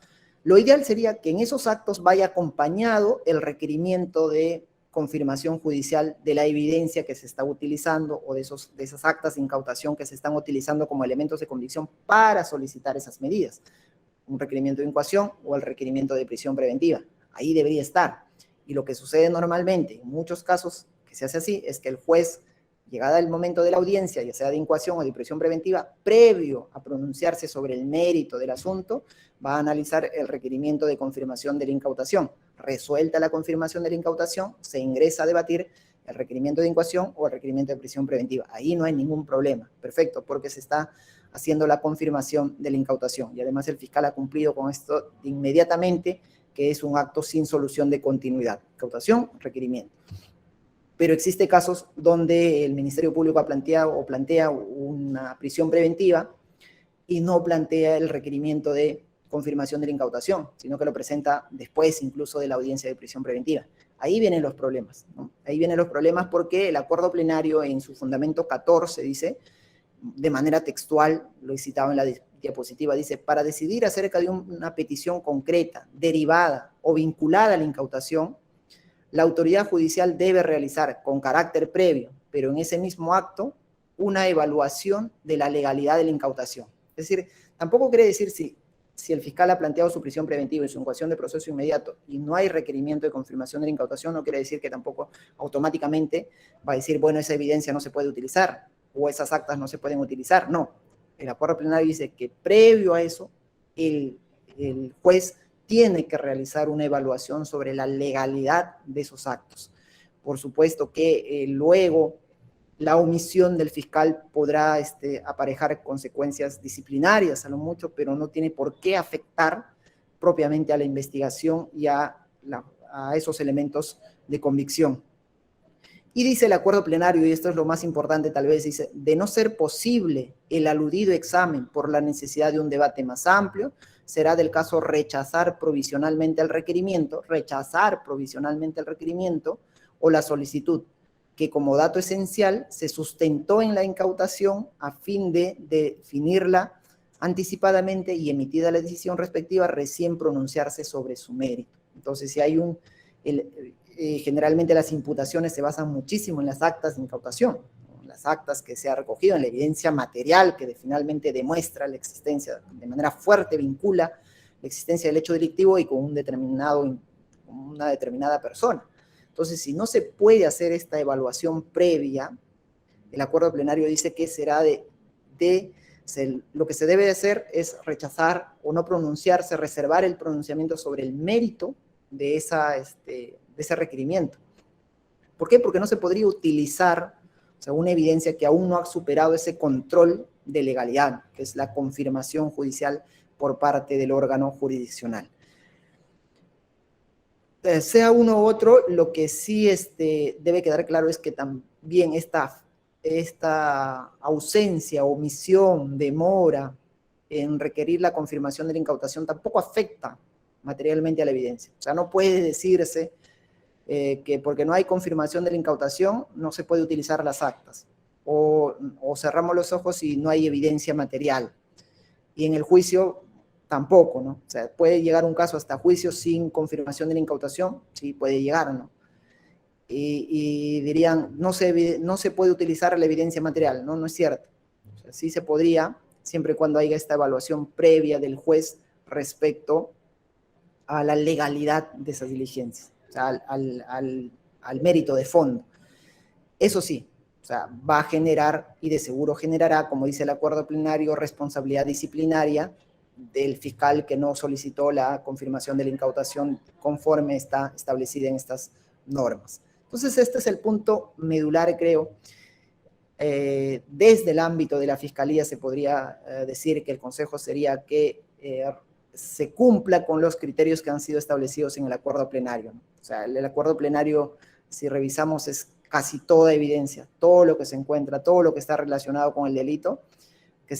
Lo ideal sería que en esos actos vaya acompañado el requerimiento de confirmación judicial de la evidencia que se está utilizando o de esas actas de incautación que se están utilizando como elementos de convicción para solicitar esas medidas. Un requerimiento de incoación o el requerimiento de prisión preventiva. Ahí debería estar. Y lo que sucede normalmente, en muchos casos que se hace así, es que el juez, llegada el momento de la audiencia, ya sea de incoación o de prisión preventiva, previo a pronunciarse sobre el mérito del asunto, va a analizar el requerimiento de confirmación de la incautación. Resuelta la confirmación de la incautación, se ingresa a debatir el requerimiento de incoación o el requerimiento de prisión preventiva. Ahí no hay ningún problema. Perfecto, porque se está haciendo la confirmación de la incautación. Y además el fiscal ha cumplido con esto inmediatamente, que es un acto sin solución de continuidad. Incautación, requerimiento. Pero existen casos donde el Ministerio Público plantea una prisión preventiva y no plantea el requerimiento de confirmación de la incautación, sino que lo presenta después incluso de la audiencia de prisión preventiva. Ahí vienen los problemas, ¿no? Ahí vienen los problemas porque el acuerdo plenario en su fundamento 14 dice, de manera textual, lo he citado en la diapositiva, dice, para decidir acerca de una petición concreta, derivada o vinculada a la incautación, la autoridad judicial debe realizar con carácter previo, pero en ese mismo acto, una evaluación de la legalidad de la incautación. Es decir, tampoco quiere decir si el fiscal ha planteado su prisión preventiva y su incoación de proceso inmediato y no hay requerimiento de confirmación de la incautación, no quiere decir que tampoco automáticamente va a decir, bueno, esa evidencia no se puede utilizar o esas actas no se pueden utilizar. No, el acuerdo plenario dice que previo a eso, el juez tiene que realizar una evaluación sobre la legalidad de esos actos. Por supuesto que luego la omisión del fiscal podrá aparejar consecuencias disciplinarias a lo mucho, pero no tiene por qué afectar propiamente a la investigación y a esos elementos de convicción. Y dice el acuerdo plenario, y esto es lo más importante tal vez, dice, de no ser posible el aludido examen por la necesidad de un debate más amplio, será del caso rechazar provisionalmente el requerimiento o la solicitud, que como dato esencial se sustentó en la incautación a fin de definirla anticipadamente y emitida la decisión respectiva, recién pronunciarse sobre su mérito. Entonces, si hay generalmente las imputaciones se basan muchísimo en las actas de incautación, las actas que se ha recogido en la evidencia material que finalmente demuestra la existencia, de manera fuerte vincula la existencia del hecho delictivo y con una determinada persona. Entonces, si no se puede hacer esta evaluación previa, el acuerdo plenario dice que será lo que se debe hacer es rechazar o no pronunciarse, reservar el pronunciamiento sobre el mérito de ese requerimiento. ¿Por qué? Porque no se podría utilizar una evidencia que aún no ha superado ese control de legalidad, que es la confirmación judicial por parte del órgano jurisdiccional. Sea uno u otro, lo que sí debe quedar claro es que también esta ausencia, omisión, demora en requerir la confirmación de la incautación tampoco afecta materialmente a la evidencia. O sea, no puede decirse que porque no hay confirmación de la incautación, no se puede utilizar las actas. O cerramos los ojos y no hay evidencia material. Y en el juicio tampoco, ¿no? O sea, puede llegar un caso hasta juicio sin confirmación de la incautación, sí, puede llegar, ¿no? Y dirían, no se puede utilizar la evidencia material, ¿no? No es cierto. O sea, sí se podría, siempre y cuando haya esta evaluación previa del juez respecto a la legalidad de esas diligencias, o sea, al mérito de fondo. Eso sí, o sea, va a generar y de seguro generará, como dice el acuerdo plenario, responsabilidad disciplinaria del fiscal que no solicitó la confirmación de la incautación conforme está establecida en estas normas. Entonces, este es el punto medular, creo. Desde el ámbito de la Fiscalía se podría decir que el consejo sería que se cumpla con los criterios que han sido establecidos en el acuerdo plenario, ¿no? O sea, el acuerdo plenario, si revisamos, es casi toda evidencia, todo lo que se encuentra, todo lo que está relacionado con el delito, que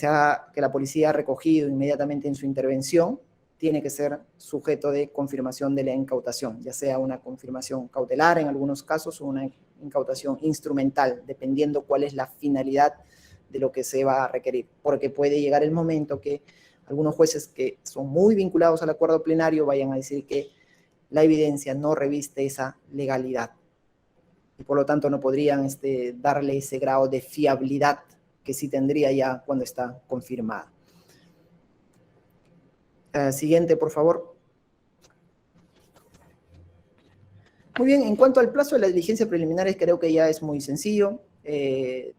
la policía ha recogido inmediatamente en su intervención, tiene que ser sujeto de confirmación de la incautación, ya sea una confirmación cautelar en algunos casos o una incautación instrumental, dependiendo cuál es la finalidad de lo que se va a requerir, porque puede llegar el momento que algunos jueces que son muy vinculados al acuerdo plenario vayan a decir que la evidencia no reviste esa legalidad y por lo tanto no podrían darle ese grado de fiabilidad que sí tendría ya cuando está confirmada. Siguiente, por favor. Muy bien, en cuanto al plazo de las diligencias preliminares, creo que ya es muy sencillo.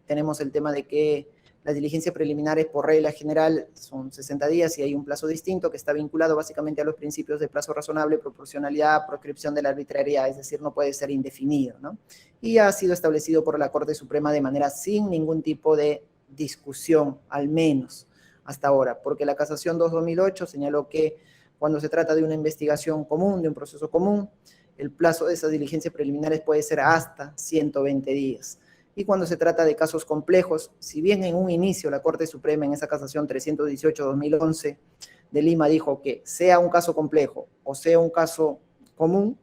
Tenemos el tema de que las diligencias preliminares por regla general son 60 días y hay un plazo distinto que está vinculado básicamente a los principios de plazo razonable, proporcionalidad, proscripción de la arbitrariedad, es decir, no puede ser indefinido, ¿no? Y ha sido establecido por la Corte Suprema de manera sin ningún tipo de discusión, al menos hasta ahora, porque la Casación 2-2008 señaló que cuando se trata de una investigación común, de un proceso común, el plazo de esas diligencias preliminares puede ser hasta 120 días. Y cuando se trata de casos complejos, si bien en un inicio la Corte Suprema en esa Casación 318-2011 de Lima dijo que sea un caso complejo o sea un caso común,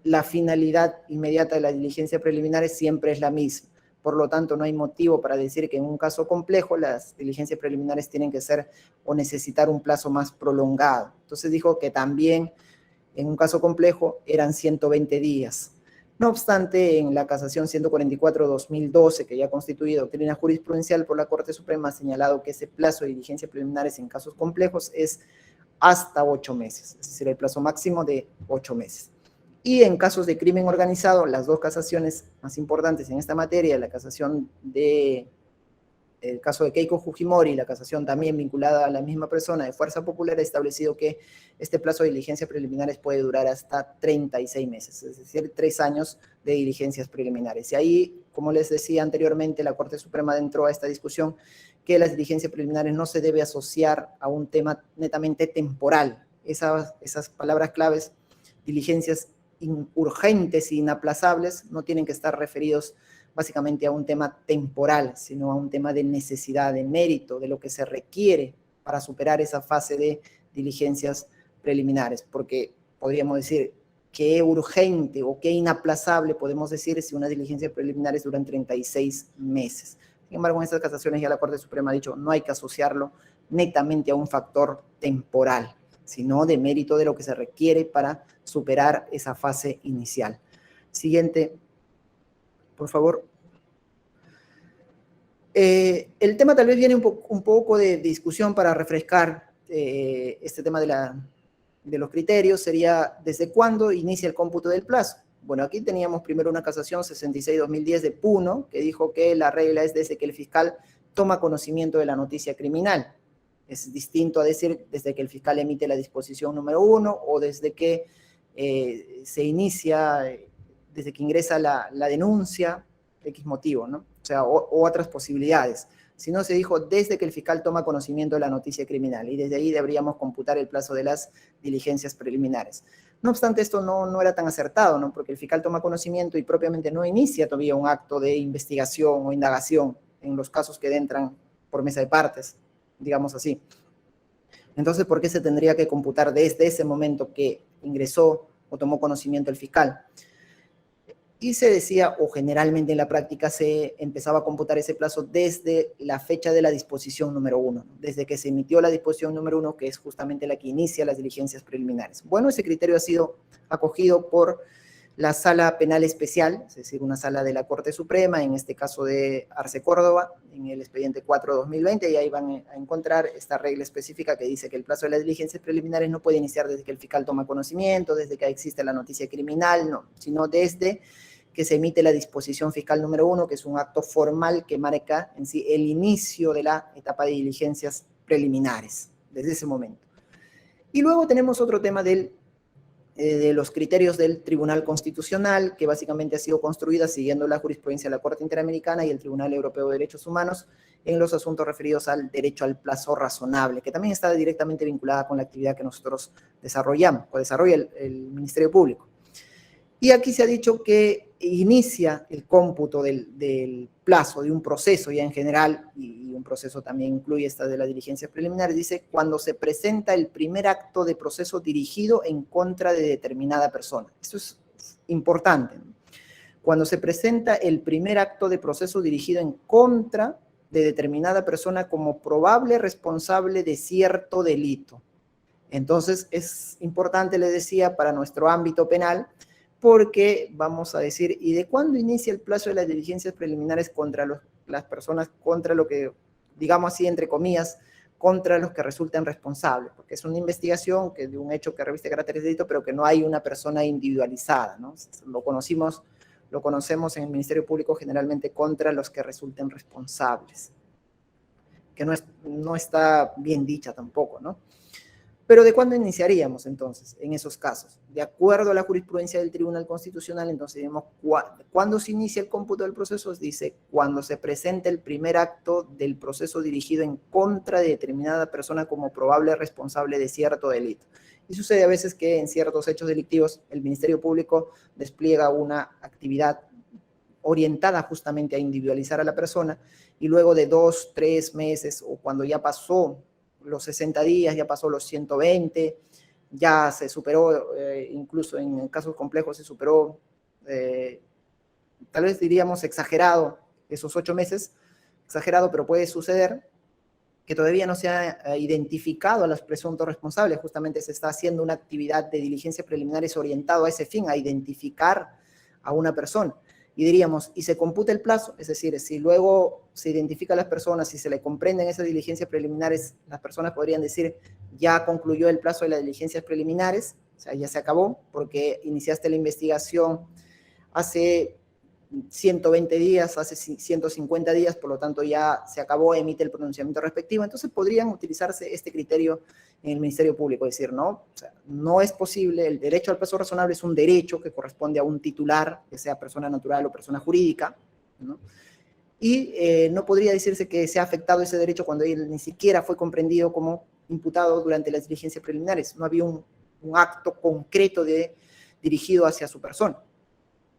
la finalidad inmediata de las diligencias preliminares siempre es la misma. Por lo tanto, no hay motivo para decir que en un caso complejo las diligencias preliminares tienen que ser o necesitar un plazo más prolongado. Entonces dijo que también en un caso complejo eran 120 días. No obstante, en la Casación 144-2012, que ya constituye doctrina jurisprudencial por la Corte Suprema, ha señalado que ese plazo de diligencias preliminares en casos complejos es hasta 8 meses, es decir, el plazo máximo de 8 meses. Y en casos de crimen organizado, las dos casaciones más importantes en esta materia, la casación el caso de Keiko Fujimori y la casación también vinculada a la misma persona de Fuerza Popular, ha establecido que este plazo de diligencias preliminares puede durar hasta 36 meses, es decir, 3 años de diligencias preliminares. Y ahí, como les decía anteriormente, la Corte Suprema entró a esta discusión que las diligencias preliminares no se debe asociar a un tema netamente temporal. Esas palabras claves, diligencias urgentes e inaplazables, no tienen que estar referidos básicamente a un tema temporal, sino a un tema de necesidad, de mérito, de lo que se requiere para superar esa fase de diligencias preliminares, porque podríamos decir qué urgente o qué inaplazable podemos decir si unas diligencias preliminares duran 36 meses. Sin embargo, en estas casaciones ya la Corte Suprema ha dicho no hay que asociarlo netamente a un factor temporal, sino de mérito de lo que se requiere para superar esa fase inicial. Siguiente, por favor. El tema tal vez viene un poco de discusión para refrescar este tema de los criterios, sería ¿desde cuándo inicia el cómputo del plazo? Bueno, aquí teníamos primero una casación 66-2010 de Puno, que dijo que la regla es desde que el fiscal toma conocimiento de la noticia criminal. Es distinto a decir desde que el fiscal emite la disposición número 1 o desde que se inicia, desde que ingresa la denuncia, X motivo, ¿no? O sea, o otras posibilidades. Si no, se dijo desde que el fiscal toma conocimiento de la noticia criminal y desde ahí deberíamos computar el plazo de las diligencias preliminares. No obstante, esto no era tan acertado, ¿no? Porque el fiscal toma conocimiento y propiamente no inicia todavía un acto de investigación o indagación en los casos que entran por mesa de partes, digamos así. Entonces, ¿por qué se tendría que computar desde ese momento que ingresó o tomó conocimiento el fiscal? Y se decía, o generalmente en la práctica se empezaba a computar ese plazo desde la fecha de la disposición número 1, ¿no? Desde que se emitió la disposición número 1, que es justamente la que inicia las diligencias preliminares. Bueno, ese criterio ha sido acogido por la Sala Penal Especial, es decir, una sala de la Corte Suprema, en este caso de Arce Córdoba, en el expediente 4/2020, y ahí van a encontrar esta regla específica que dice que el plazo de las diligencias preliminares no puede iniciar desde que el fiscal toma conocimiento, desde que existe la noticia criminal, no, sino desde que se emite la disposición fiscal número 1, que es un acto formal que marca en sí el inicio de la etapa de diligencias preliminares, desde ese momento. Y luego tenemos otro tema de los criterios del Tribunal Constitucional, que básicamente ha sido construida siguiendo la jurisprudencia de la Corte Interamericana y el Tribunal Europeo de Derechos Humanos en los asuntos referidos al derecho al plazo razonable, que también está directamente vinculada con la actividad que nosotros desarrollamos, o desarrolla el Ministerio Público. Y aquí se ha dicho que inicia el cómputo del plazo de un proceso ya en general, y un proceso también incluye esta de las diligencias preliminares, dice cuando se presenta el primer acto de proceso dirigido en contra de determinada persona. Esto es importante, ¿no? Cuando se presenta el primer acto de proceso dirigido en contra de determinada persona como probable responsable de cierto delito. Entonces es importante, les decía, para nuestro ámbito penal, porque vamos a decir, ¿y de cuándo inicia el plazo de las diligencias preliminares contra las personas, contra lo que, digamos así, entre comillas, contra los que resulten responsables? Porque es una investigación que de un hecho que reviste caracteres de delito, pero que no hay una persona individualizada, ¿no? Lo conocemos en el Ministerio Público generalmente contra los que resulten responsables, que no está bien dicha tampoco, ¿no? Pero ¿de cuándo iniciaríamos entonces en esos casos? De acuerdo a la jurisprudencia del Tribunal Constitucional, entonces digamos, ¿cuándo se inicia el cómputo del proceso? Dice, cuando se presenta el primer acto del proceso dirigido en contra de determinada persona como probable responsable de cierto delito. Y sucede a veces que en ciertos hechos delictivos el Ministerio Público despliega una actividad orientada justamente a individualizar a la persona, y luego de 2, 3 meses, o cuando ya pasó los 60 días, ya pasó los 120, ya se superó, incluso en casos complejos se superó, tal vez diríamos exagerado, esos 8 meses, exagerado, pero puede suceder que todavía no se ha identificado a los presuntos responsables. Justamente se está haciendo una actividad de diligencia preliminares orientado a ese fin, a identificar a una persona. Y diríamos, y se computa el plazo, es decir, si luego se identifica a las personas, si se le comprenden esas diligencias preliminares, las personas podrían decir, ya concluyó el plazo de las diligencias preliminares, o sea, ya se acabó, porque iniciaste la investigación hace 120 días, hace 150 días, por lo tanto ya se acabó, emite el pronunciamiento respectivo. Entonces podrían utilizarse este criterio en el Ministerio Público, es decir, no, o sea, no es posible, el derecho al plazo razonable es un derecho que corresponde a un titular, que sea persona natural o persona jurídica, ¿no? Y no podría decirse que se ha afectado ese derecho cuando él ni siquiera fue comprendido como imputado durante las diligencias preliminares, no había un acto concreto dirigido hacia su persona.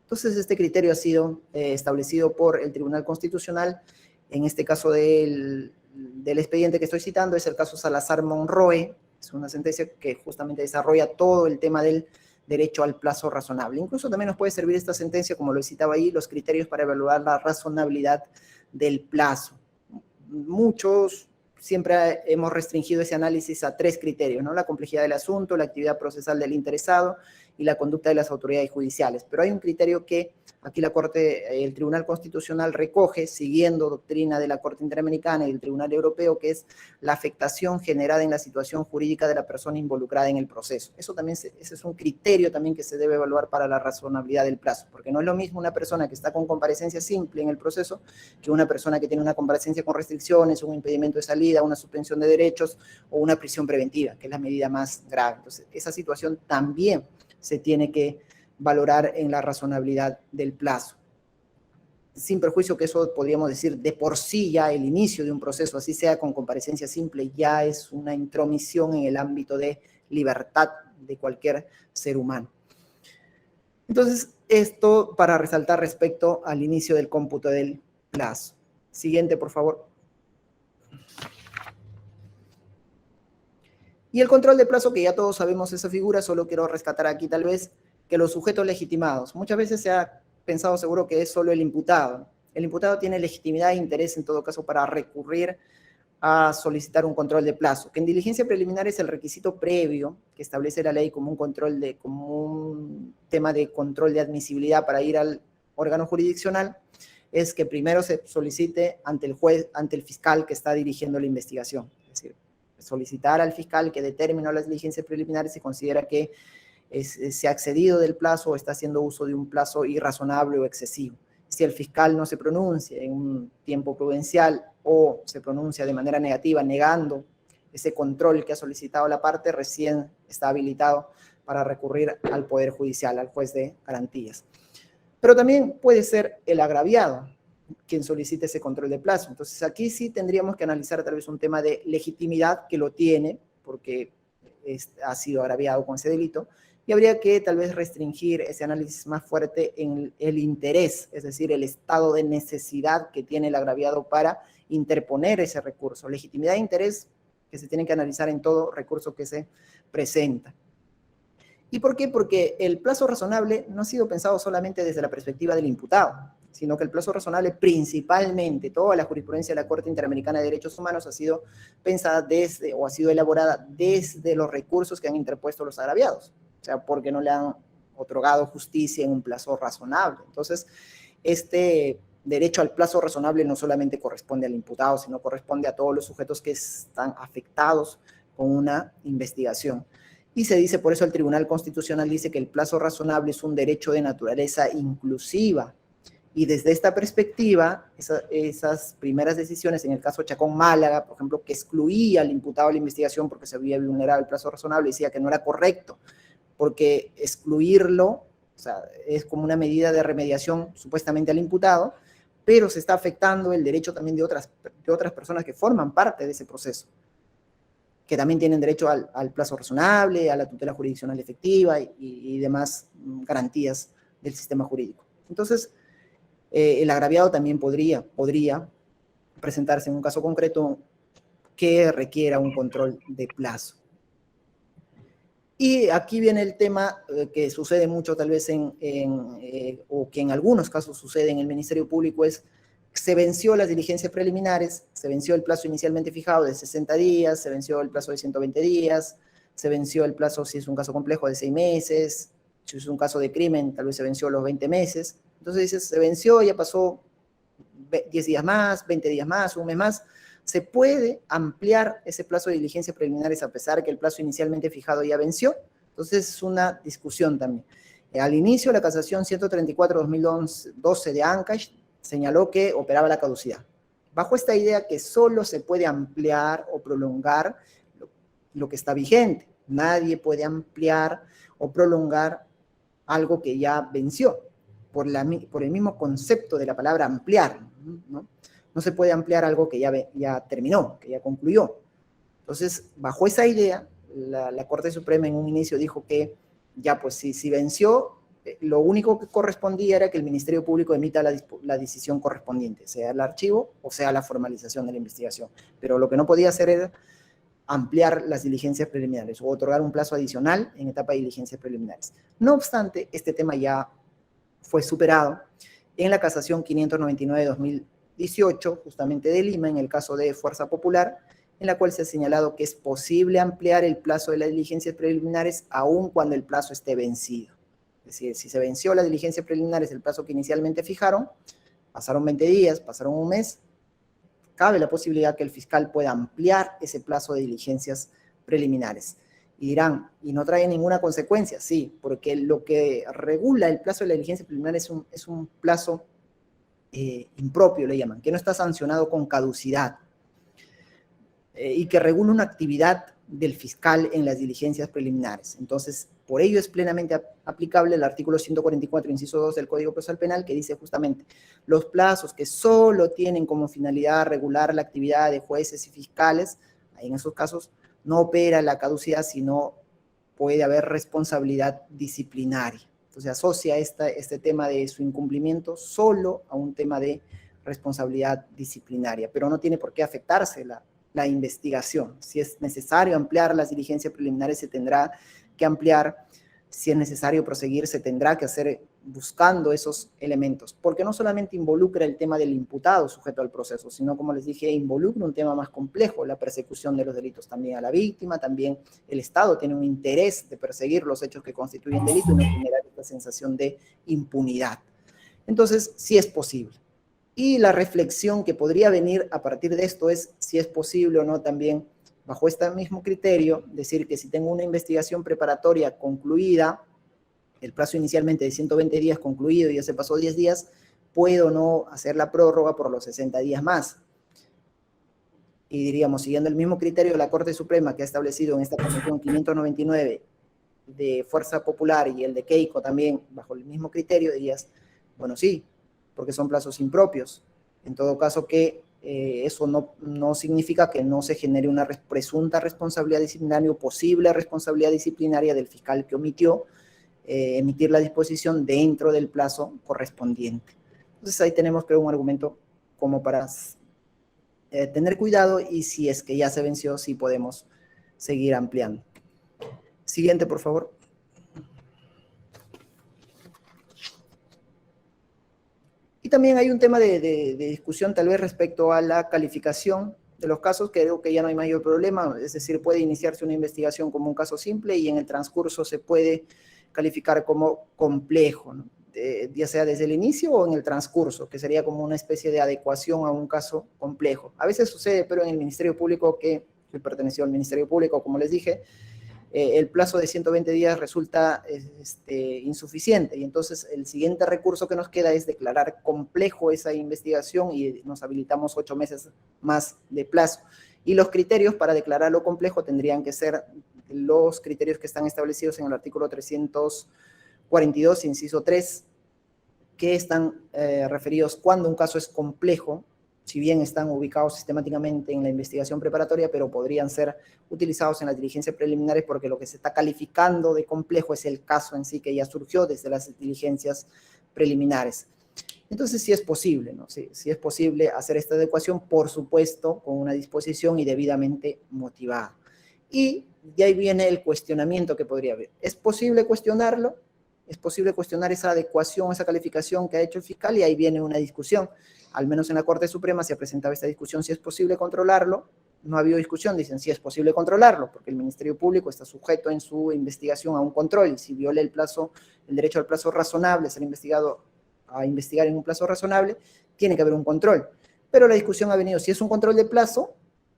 Entonces, este criterio ha sido establecido por el Tribunal Constitucional. En este caso del expediente que estoy citando, es el caso Salazar Monroe. Es una sentencia que justamente desarrolla todo el tema del derecho al plazo razonable. Incluso también nos puede servir esta sentencia, como lo citaba ahí, los criterios para evaluar la razonabilidad del plazo. Muchos siempre hemos restringido ese análisis a 3 criterios, ¿no? La complejidad del asunto, la actividad procesal del interesado y la conducta de las autoridades judiciales. Pero hay un criterio que aquí el Tribunal Constitucional recoge, siguiendo doctrina de la Corte Interamericana y del Tribunal Europeo, que es la afectación generada en la situación jurídica de la persona involucrada en el proceso. Ese es un criterio también que se debe evaluar para la razonabilidad del plazo, porque no es lo mismo una persona que está con comparecencia simple en el proceso que una persona que tiene una comparecencia con restricciones, un impedimento de salida, una suspensión de derechos o una prisión preventiva, que es la medida más grave. Entonces, esa situación también se tiene que valorar en la razonabilidad del plazo. Sin perjuicio que eso podríamos decir de por sí ya el inicio de un proceso, así sea con comparecencia simple, ya es una intromisión en el ámbito de libertad de cualquier ser humano. Entonces, esto para resaltar respecto al inicio del cómputo del plazo. Siguiente, por favor. Y el control de plazo, que ya todos sabemos esa figura, solo quiero rescatar aquí tal vez que los sujetos legitimados. Muchas veces se ha pensado seguro que es solo el imputado. El imputado tiene legitimidad e interés en todo caso para recurrir a solicitar un control de plazo, que en diligencia preliminar es el requisito previo que establece la ley como un tema de control de admisibilidad para ir al órgano jurisdiccional, es que primero se solicite ante el juez, ante el fiscal que está dirigiendo la investigación. Es decir, solicitar al fiscal que determinó las diligencias preliminares si considera que se ha excedido del plazo o está haciendo uso de un plazo irrazonable o excesivo. Si el fiscal no se pronuncia en un tiempo prudencial o se pronuncia de manera negativa, negando ese control que ha solicitado la parte, recién está habilitado para recurrir al Poder Judicial, al juez de garantías. Pero también puede ser el agraviado quien solicite ese control de plazo. Entonces aquí sí tendríamos que analizar tal vez un tema de legitimidad, que lo tiene, porque ha sido agraviado con ese delito, y habría que tal vez restringir ese análisis más fuerte en el interés, es decir, el estado de necesidad que tiene el agraviado para interponer ese recurso. Legitimidad e interés que se tienen que analizar en todo recurso que se presenta. ¿Y por qué? Porque el plazo razonable no ha sido pensado solamente desde la perspectiva del imputado, sino que el plazo razonable principalmente, toda la jurisprudencia de la Corte Interamericana de Derechos Humanos ha sido pensada desde, o ha sido elaborada desde los recursos que han interpuesto los agraviados. O sea, porque no le han otorgado justicia en un plazo razonable. Entonces, este derecho al plazo razonable no solamente corresponde al imputado, sino corresponde a todos los sujetos que están afectados con una investigación. Y se dice, por eso el Tribunal Constitucional dice que el plazo razonable es un derecho de naturaleza inclusiva. Y desde esta perspectiva, esas primeras decisiones, en el caso Chacón Málaga, por ejemplo, que excluía al imputado de la investigación porque se había vulnerado el plazo razonable, decía que no era correcto, porque excluirlo, o sea, es como una medida de remediación supuestamente al imputado, pero se está afectando el derecho también de otras personas que forman parte de ese proceso, que también tienen derecho al plazo razonable, a la tutela jurisdiccional efectiva y demás garantías del sistema jurídico. Entonces, el agraviado también podría presentarse en un caso concreto que requiera un control de plazo. Y aquí viene el tema que sucede mucho tal vez o que en algunos casos sucede en el Ministerio Público, es se venció las diligencias preliminares, se venció el plazo inicialmente fijado de 60 días, se venció el plazo de 120 días, se venció el plazo, si es un caso complejo, de 6 meses, si es un caso de crimen, tal vez se venció los 20 meses. Entonces dices, se venció, ya pasó 10 días más, 20 días más, un mes más. ¿Se puede ampliar ese plazo de diligencias preliminares a pesar que el plazo inicialmente fijado ya venció? Entonces es una discusión también. Al inicio, la casación 134-2012 de Ancash señaló que operaba la caducidad. Bajo esta idea que solo se puede ampliar o prolongar lo que está vigente. Nadie puede ampliar o prolongar algo que ya venció, por el mismo concepto de la palabra ampliar, ¿no? No se puede ampliar algo que ya terminó, que ya concluyó. Entonces, bajo esa idea, la Corte Suprema en un inicio dijo que ya pues si venció, lo único que correspondía era que el Ministerio Público emita la decisión correspondiente, sea el archivo o sea la formalización de la investigación. Pero lo que no podía hacer era ampliar las diligencias preliminares o otorgar un plazo adicional en etapa de diligencias preliminares. No obstante, este tema ya fue superado en la casación 599-2018, justamente de Lima, en el caso de Fuerza Popular, en la cual se ha señalado que es posible ampliar el plazo de las diligencias preliminares aun cuando el plazo esté vencido. Es decir, si se venció las diligencias preliminares, el plazo que inicialmente fijaron, pasaron 20 días, pasaron un mes, cabe la posibilidad que el fiscal pueda ampliar ese plazo de diligencias preliminares. Y dirán, ¿y no trae ninguna consecuencia? Sí, porque lo que regula el plazo de la diligencia preliminar es un plazo impropio, le llaman, que no está sancionado con caducidad y que regula una actividad del fiscal en las diligencias preliminares. Entonces, por ello es plenamente aplicable el artículo 144, inciso 2 del Código Procesal Penal, que dice justamente, los plazos que solo tienen como finalidad regular la actividad de jueces y fiscales, en esos casos no opera la caducidad, sino puede haber responsabilidad disciplinaria. Entonces asocia este tema de su incumplimiento solo a un tema de responsabilidad disciplinaria, pero no tiene por qué afectarse la investigación. Si es necesario ampliar las diligencias preliminares, se tendrá que ampliar si es necesario proseguir, se tendrá que hacer buscando esos elementos, porque no solamente involucra el tema del imputado sujeto al proceso, sino, como les dije, involucra un tema más complejo, la persecución de los delitos también a la víctima, también el Estado tiene un interés de perseguir los hechos que constituyen delito y no generar esta sensación de impunidad. Entonces, sí es posible. Y la reflexión que podría venir a partir de esto es si es posible o no también, bajo este mismo criterio, decir que si tengo una investigación preparatoria concluida, el plazo inicialmente de 120 días concluido y ya se pasó 10 días, puedo no hacer la prórroga por los 60 días más. Y diríamos, siguiendo el mismo criterio de la Corte Suprema que ha establecido en esta Constitución 599 de Fuerza Popular y el de Keiko también, bajo el mismo criterio, dirías, bueno, sí, porque son plazos impropios. En todo caso que eso no significa que no se genere una presunta responsabilidad disciplinaria o posible responsabilidad disciplinaria del fiscal que omitió emitir la disposición dentro del plazo correspondiente. Entonces ahí tenemos, creo, un argumento como para tener cuidado y si es que ya se venció, sí podemos seguir ampliando. Siguiente, por favor. Y también hay un tema de discusión tal vez respecto a la calificación de los casos, que creo que ya no hay mayor problema, es decir, puede iniciarse una investigación como un caso simple y en el transcurso se puede calificar como complejo, ¿no? Ya sea desde el inicio o en el transcurso, que sería como una especie de adecuación a un caso complejo. A veces sucede, pero en el Ministerio Público, que perteneció al Ministerio Público, como les dije, el plazo de 120 días resulta insuficiente y entonces el siguiente recurso que nos queda es declarar complejo esa investigación y nos habilitamos 8 meses más de plazo. Y los criterios para declararlo complejo tendrían que ser los criterios que están establecidos en el artículo 342, inciso 3, que están referidos cuando un caso es complejo, si bien están ubicados sistemáticamente en la investigación preparatoria, pero podrían ser utilizados en las diligencias preliminares porque lo que se está calificando de complejo es el caso en sí que ya surgió desde las diligencias preliminares. Entonces sí es posible, ¿no? Sí es posible hacer esta adecuación, por supuesto, con una disposición y debidamente motivada. Y de ahí viene el cuestionamiento que podría haber. ¿Es posible cuestionarlo? ¿Es posible cuestionar esa adecuación, esa calificación que ha hecho el fiscal? Y ahí viene una discusión. Al menos en la Corte Suprema se ha presentado esta discusión, si es posible controlarlo. No ha habido discusión, dicen si es posible controlarlo, porque el Ministerio Público está sujeto en su investigación a un control, y si viola el derecho al plazo razonable, ser investigado a investigar en un plazo razonable, tiene que haber un control. Pero la discusión ha venido si es un control de plazo,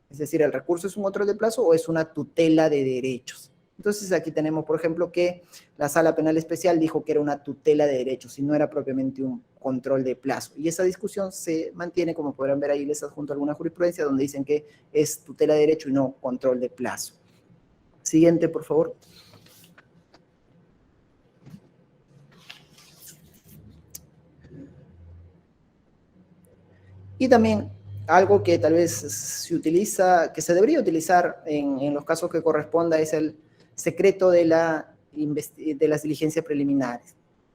es decir, el recurso es un control de plazo o es una tutela de derechos. Entonces aquí tenemos, por ejemplo, que la Sala Penal Especial dijo que era una tutela de derechos y no era propiamente un control de plazo. Y esa discusión se mantiene, como podrán ver ahí, les adjunto alguna jurisprudencia donde dicen que es tutela de derecho y no control de plazo. Siguiente, por favor. Y también algo que tal vez se utiliza, que se debería utilizar en los casos que corresponda, es el secreto de las diligencias preliminares,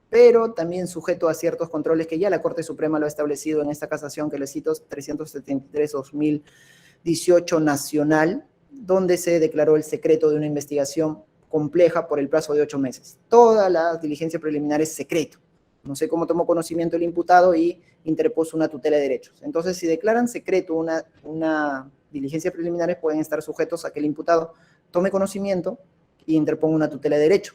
pero también sujeto a ciertos controles que ya la Corte Suprema lo ha establecido en esta casación que les cito, 373/2018 nacional, donde se declaró el secreto de una investigación compleja por el plazo de 8 meses. Toda la diligencia preliminar es secreto. No sé cómo tomó conocimiento el imputado y interpuso una tutela de derechos. Entonces, si declaran secreto una diligencia preliminar, pueden estar sujetos a que el imputado tome conocimiento y interponga una tutela de derecho.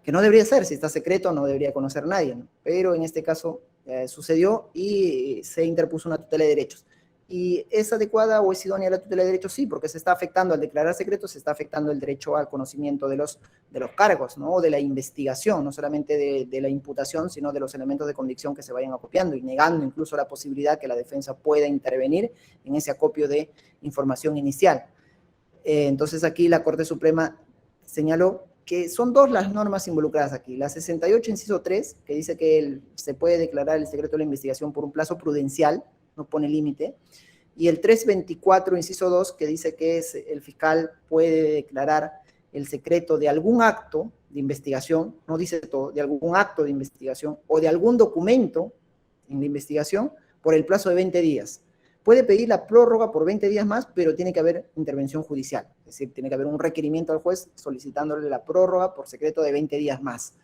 Que no debería ser, si está secreto no debería conocer nadie, ¿no? Pero en este caso sucedió y se interpuso una tutela de derechos. ¿Y es adecuada o es idónea la tutela de derechos? Sí, porque se está afectando, al declarar secreto, se está afectando el derecho al conocimiento de los cargos, ¿no? O de la investigación, no solamente de la imputación, sino de los elementos de convicción que se vayan acopiando y negando incluso la posibilidad que la defensa pueda intervenir en ese acopio de información inicial. Entonces aquí la Corte Suprema señaló que son dos las normas involucradas aquí. La 68, inciso 3, que dice que se puede declarar el secreto de la investigación por un plazo prudencial, no pone límite, y el 324, inciso 2, que dice que el fiscal puede declarar el secreto de algún acto de investigación, no dice todo, de algún acto de investigación o de algún documento en la investigación por el plazo de 20 días. Puede pedir la prórroga por 20 días más, pero tiene que haber intervención judicial. Es decir, tiene que haber un requerimiento al juez solicitándole la prórroga por secreto de 20 días más.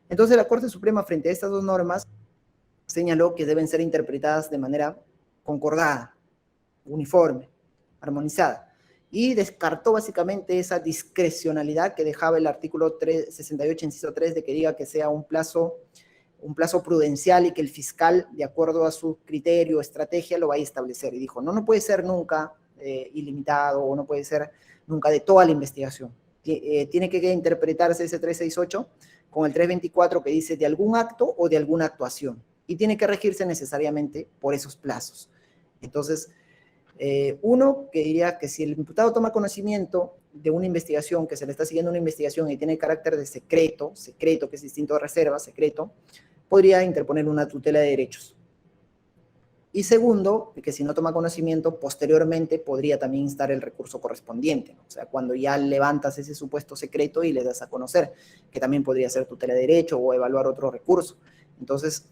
Entonces, la Corte Suprema, frente a estas dos normas, señaló que deben ser interpretadas de manera concordada, uniforme, armonizada, y descartó básicamente esa discrecionalidad que dejaba el artículo 68, inciso 3, de que diga que sea un plazo prudencial y que el fiscal, de acuerdo a su criterio o estrategia, lo vaya a establecer. Y dijo, no puede ser nunca ilimitado, o no puede ser nunca de toda la investigación. Tiene que interpretarse ese 368 con el 324, que dice de algún acto o de alguna actuación, y tiene que regirse necesariamente por esos plazos. Entonces, uno, que diría que si el imputado toma conocimiento de una investigación, que se le está siguiendo una investigación y tiene carácter de secreto, que es distinto de reserva, secreto, podría interponer una tutela de derechos. Y segundo, que si no toma conocimiento, posteriormente podría también instar el recurso correspondiente, ¿no? O sea, cuando ya levantas ese supuesto secreto y le das a conocer, que también podría ser tutela de derecho o evaluar otro recurso. Entonces,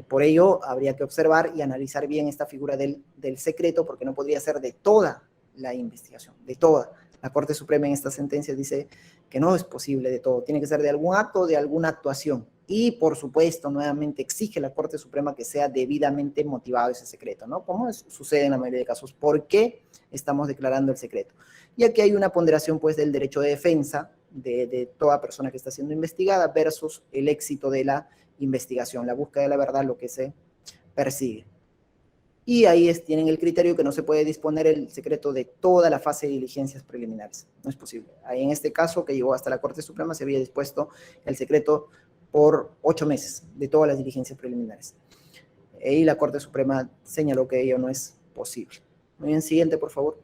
por ello, habría que observar y analizar bien esta figura del secreto, porque no podría ser de toda la investigación, de toda. La Corte Suprema en esta sentencia dice que no es posible de todo, tiene que ser de algún acto o de alguna actuación. Y, por supuesto, nuevamente exige la Corte Suprema que sea debidamente motivado ese secreto, ¿no? Como sucede en la mayoría de casos. ¿Por qué estamos declarando el secreto? Y aquí hay una ponderación, pues, del derecho de defensa de toda persona que está siendo investigada versus el éxito de la investigación, la búsqueda de la verdad, lo que se persigue. Y ahí tienen el criterio que no se puede disponer el secreto de toda la fase de diligencias preliminares. No es posible. Ahí en este caso, que llegó hasta la Corte Suprema, se había dispuesto el secreto por 8 meses de todas las diligencias preliminares. Y la Corte Suprema señaló que ello no es posible. Muy bien, siguiente, por favor.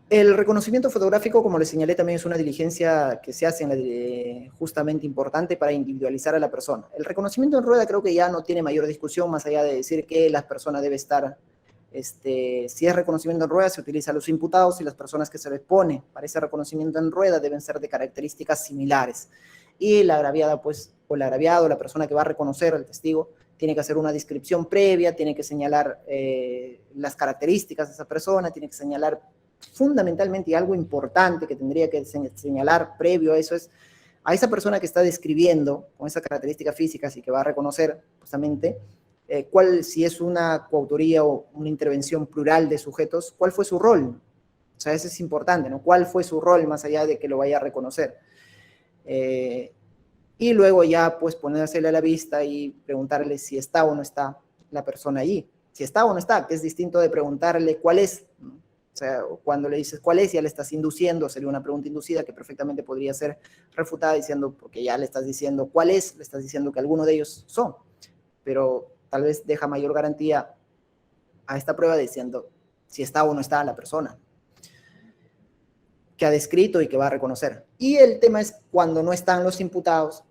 El reconocimiento fotográfico, como les señalé, también es una diligencia que se hace justamente importante para individualizar a la persona. El reconocimiento en rueda creo que ya no tiene mayor discusión, más allá de decir que la persona debe estar, si es reconocimiento en rueda, se utiliza a los imputados, y las personas que se les pone para ese reconocimiento en rueda deben ser de características similares. Y la agraviada, pues, o el agraviado, la persona que va a reconocer al testigo, tiene que hacer una descripción previa, tiene que señalar las características de esa persona, tiene que señalar fundamentalmente, y algo importante que tendría que señalar previo a eso, es a esa persona que está describiendo con esas características físicas y que va a reconocer justamente si es una coautoría o una intervención plural de sujetos, cuál fue su rol. O sea, eso es importante, ¿no? ¿Cuál fue su rol más allá de que lo vaya a reconocer? Y luego ya, pues, ponérsele a la vista y preguntarle si está o no está la persona allí. Si está o no está, que es distinto de preguntarle cuál es, ¿no? O sea, cuando le dices cuál es, ya le estás induciendo, sería una pregunta inducida que perfectamente podría ser refutada diciendo, porque ya le estás diciendo cuál es, le estás diciendo que alguno de ellos son, pero tal vez deja mayor garantía a esta prueba diciendo si está o no está la persona que ha descrito y que va a reconocer. Y el tema es cuando no están los imputados,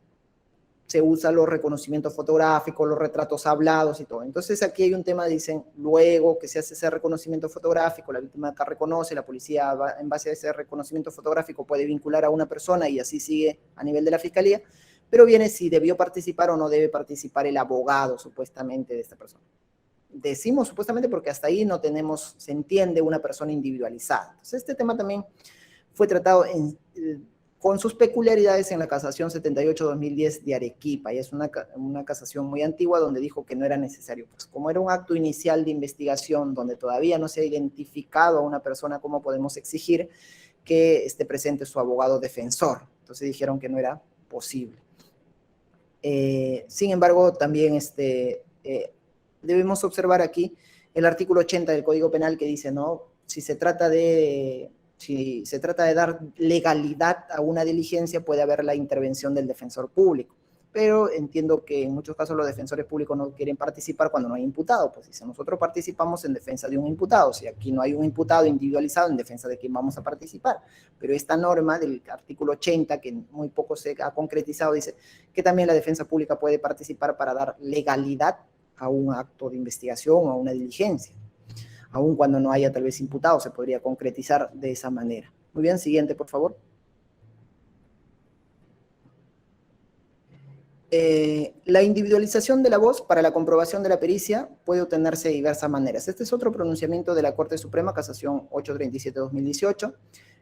se usan los reconocimientos fotográficos, los retratos hablados y todo. Entonces aquí hay un tema, dicen, luego que se hace ese reconocimiento fotográfico, la víctima acá reconoce, la policía en base a ese reconocimiento fotográfico puede vincular a una persona y así sigue a nivel de la fiscalía, pero viene si debió participar o no debe participar el abogado supuestamente de esta persona. Decimos supuestamente porque hasta ahí no tenemos, se entiende, una persona individualizada. Entonces este tema también fue tratado con sus peculiaridades en la casación 78-2010 de Arequipa, y es una casación muy antigua donde dijo que no era necesario. Pues como era un acto inicial de investigación donde todavía no se ha identificado a una persona, ¿cómo podemos exigir que esté presente su abogado defensor? Entonces dijeron que no era posible. Sin embargo, también debemos observar aquí el artículo 80 del Código Penal que dice, ¿no? Si se trata de dar legalidad a una diligencia, puede haber la intervención del defensor público. Pero entiendo que en muchos casos los defensores públicos no quieren participar cuando no hay imputado. Pues si nosotros participamos en defensa de un imputado, si aquí no hay un imputado individualizado, en defensa de quién vamos a participar. Pero esta norma del artículo 80, que muy poco se ha concretizado, dice que también la defensa pública puede participar para dar legalidad a un acto de investigación o a una diligencia. Aun cuando no haya tal vez imputado, se podría concretizar de esa manera. Muy bien, siguiente, por favor. La individualización de la voz para la comprobación de la pericia puede obtenerse de diversas maneras. Este es otro pronunciamiento de la Corte Suprema, Casación 837-2018.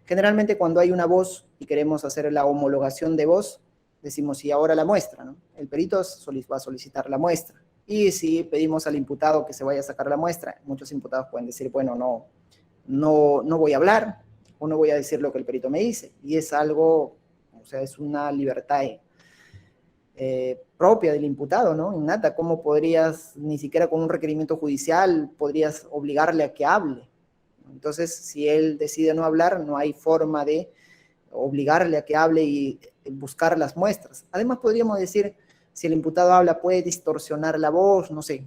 Generalmente cuando hay una voz y queremos hacer la homologación de voz, decimos, y ahora la muestra, ¿no? El perito va a solicitar la muestra. Y si pedimos al imputado que se vaya a sacar la muestra, muchos imputados pueden decir, bueno, no voy a hablar, o no voy a decir lo que el perito me dice. Y es algo, o sea, es una libertad propia del imputado, ¿no? Innata. ¿Cómo podrías, ni siquiera con un requerimiento judicial, podrías obligarle a que hable? Entonces, si él decide no hablar, no hay forma de obligarle a que hable y buscar las muestras. Además, podríamos decir, si el imputado habla, puede distorsionar la voz, no sé.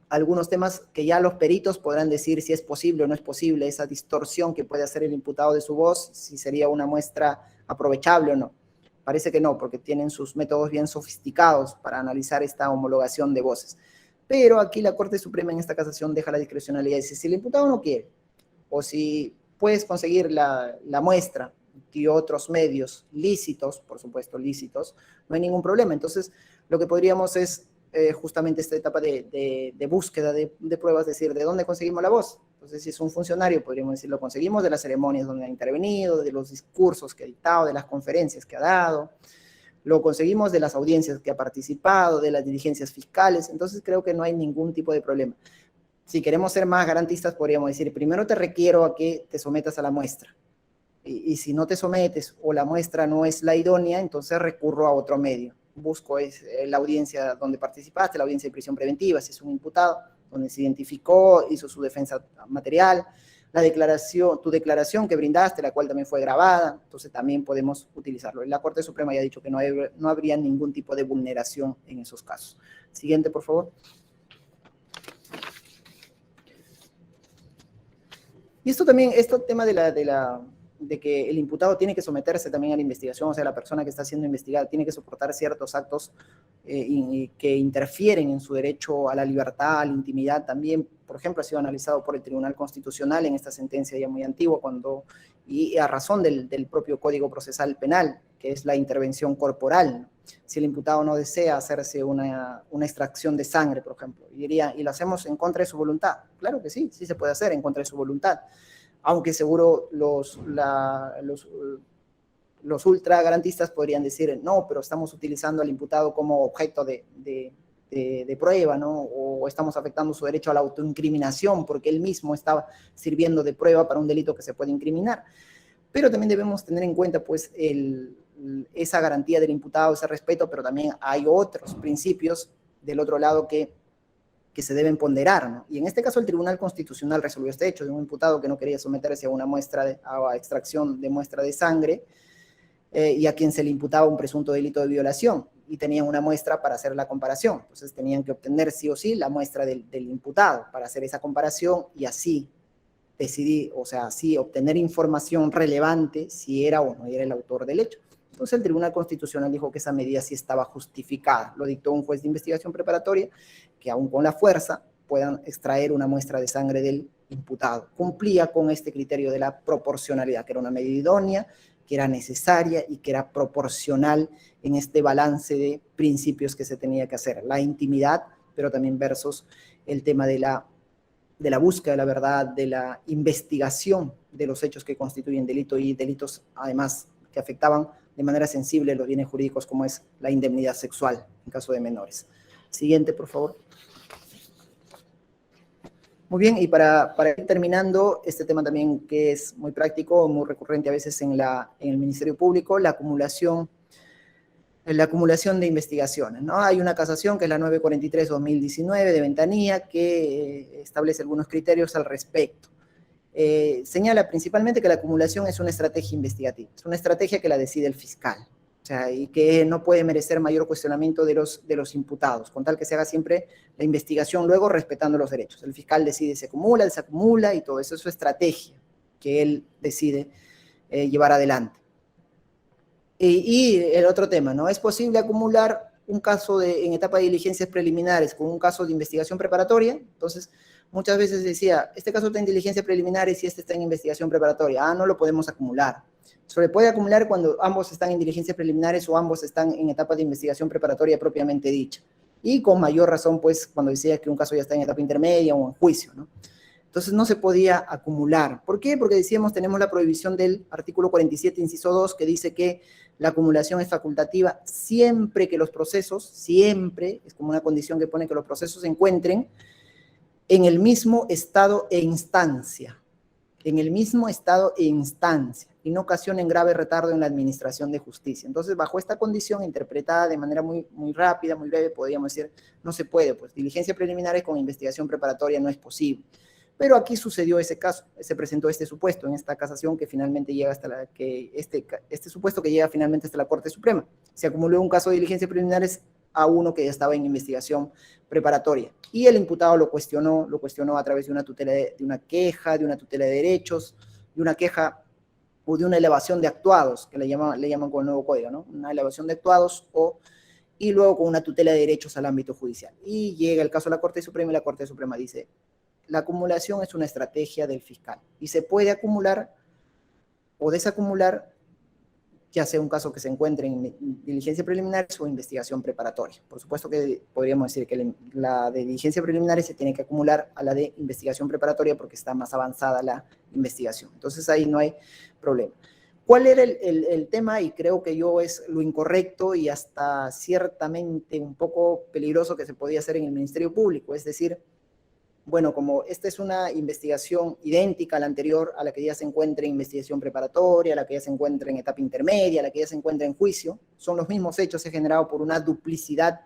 Algunos temas que ya los peritos podrán decir si es posible o no es posible, esa distorsión que puede hacer el imputado de su voz, si sería una muestra aprovechable o no. Parece que no, porque tienen sus métodos bien sofisticados para analizar esta homologación de voces. Pero aquí la Corte Suprema en esta casación deja la discrecionalidad y dice, si el imputado no quiere, o si puedes conseguir la muestra y otros medios lícitos, por supuesto lícitos, no hay ningún problema. Entonces, lo que podríamos es justamente esta etapa de búsqueda de pruebas, decir, ¿de dónde conseguimos la voz? Entonces, si es un funcionario, podríamos decir, lo conseguimos de las ceremonias donde ha intervenido, de los discursos que ha dictado, de las conferencias que ha dado, lo conseguimos de las audiencias que ha participado, de las diligencias fiscales. Entonces, creo que no hay ningún tipo de problema. Si queremos ser más garantistas, podríamos decir, primero te requiero a que te sometas a la muestra. Y si no te sometes o la muestra no es la idónea, entonces recurro a otro medio. Busco la audiencia donde participaste, la audiencia de prisión preventiva, si es un imputado, donde se identificó, hizo su defensa material, tu declaración que brindaste, la cual también fue grabada, entonces también podemos utilizarlo. La Corte Suprema ya ha dicho que no habría ningún tipo de vulneración en esos casos. Siguiente, por favor. Y esto también, este tema de que el imputado tiene que someterse también a la investigación, o sea, la persona que está siendo investigada tiene que soportar ciertos actos que interfieren en su derecho a la libertad, a la intimidad también. Por ejemplo, ha sido analizado por el Tribunal Constitucional en esta sentencia ya muy antigua, y a razón del propio Código Procesal Penal, que es la intervención corporal. Si el imputado no desea hacerse una extracción de sangre, por ejemplo, y diría, ¿y lo hacemos en contra de su voluntad? Claro que sí, sí se puede hacer en contra de su voluntad. Aunque seguro los ultra garantistas podrían decir, no, pero estamos utilizando al imputado como objeto de prueba, ¿no? O estamos afectando su derecho a la autoincriminación porque él mismo estaba sirviendo de prueba para un delito que se puede incriminar. Pero también debemos tener en cuenta, pues, esa garantía del imputado, ese respeto, pero también hay otros principios del otro lado que se deben ponderar, ¿no? Y en este caso el Tribunal Constitucional resolvió este hecho de un imputado que no quería someterse a una a extracción de muestra de sangre y a quien se le imputaba un presunto delito de violación y tenían una muestra para hacer la comparación. Entonces tenían que obtener sí o sí la muestra del imputado para hacer esa comparación y así decidir, o sea, así obtener información relevante si era o no era el autor del hecho. Entonces el Tribunal Constitucional dijo que esa medida sí estaba justificada. Lo dictó un juez de investigación preparatoria que aún con la fuerza puedan extraer una muestra de sangre del imputado. Cumplía con este criterio de la proporcionalidad, que era una medida idónea, que era necesaria y que era proporcional en este balance de principios que se tenía que hacer. La intimidad, pero también versus el tema de la búsqueda de la verdad, de la investigación de los hechos que constituyen delito y delitos además que afectaban de manera sensible los bienes jurídicos como es la indemnidad sexual en caso de menores. Siguiente, por favor. Muy bien, y para ir terminando, este tema también que es muy práctico, muy recurrente a veces en el Ministerio Público, la acumulación de investigaciones, ¿no? Hay una casación que es la 943-2019 de Ventanilla que establece algunos criterios al respecto. Señala principalmente que la acumulación es una estrategia investigativa, es una estrategia que la decide el fiscal, o sea, y que no puede merecer mayor cuestionamiento de los imputados, con tal que se haga siempre la investigación luego respetando los derechos. El fiscal decide, se acumula, desacumula y todo eso es su estrategia que él decide llevar adelante. Y el otro tema, ¿no? ¿Es posible acumular un caso en etapa de diligencias preliminares con un caso de investigación preparatoria? Entonces, muchas veces decía, este caso está en diligencia preliminar y si este está en investigación preparatoria, no lo podemos acumular. Se puede acumular cuando ambos están en diligencias preliminares o ambos están en etapa de investigación preparatoria propiamente dicha. Y con mayor razón, pues, cuando decía que un caso ya está en etapa intermedia o en juicio, ¿no? Entonces no se podía acumular. ¿Por qué? Porque decíamos, tenemos la prohibición del artículo 47, inciso 2, que dice que la acumulación es facultativa siempre que los procesos, siempre, es como una condición que pone que los procesos se encuentren en el mismo estado e instancia, en el mismo estado e instancia, y no ocasionen grave retardo en la administración de justicia. Entonces, bajo esta condición, interpretada de manera muy rápida, muy breve, podríamos decir, no se puede, pues diligencia preliminares con investigación preparatoria no es posible. Pero aquí sucedió ese caso, se presentó este supuesto en esta casación que finalmente llega hasta la, que este supuesto que llega finalmente hasta la Corte Suprema. Se acumuló un caso de diligencia preliminares a uno que ya estaba en investigación preparatoria. Y el imputado lo cuestionó a través de una tutela, de una queja, de una tutela de derechos, de una queja o de una elevación de actuados, que le llaman con el nuevo código, ¿no? Una elevación de actuados y luego con una tutela de derechos al ámbito judicial. Y llega el caso a la Corte Suprema y la Corte Suprema dice, la acumulación es una estrategia del fiscal y se puede acumular o desacumular, ya sea un caso que se encuentre en diligencia preliminares o investigación preparatoria. Por supuesto que podríamos decir que la de diligencia preliminares se tiene que acumular a la de investigación preparatoria porque está más avanzada la investigación. Entonces ahí no hay problema. ¿Cuál era el tema? Y creo que yo es lo incorrecto y hasta ciertamente un poco peligroso que se podía hacer en el Ministerio Público, es decir, bueno, como esta es una investigación idéntica a la anterior, a la que ya se encuentra en investigación preparatoria, a la que ya se encuentra en etapa intermedia, a la que ya se encuentra en juicio, son los mismos hechos, se generado por una duplicidad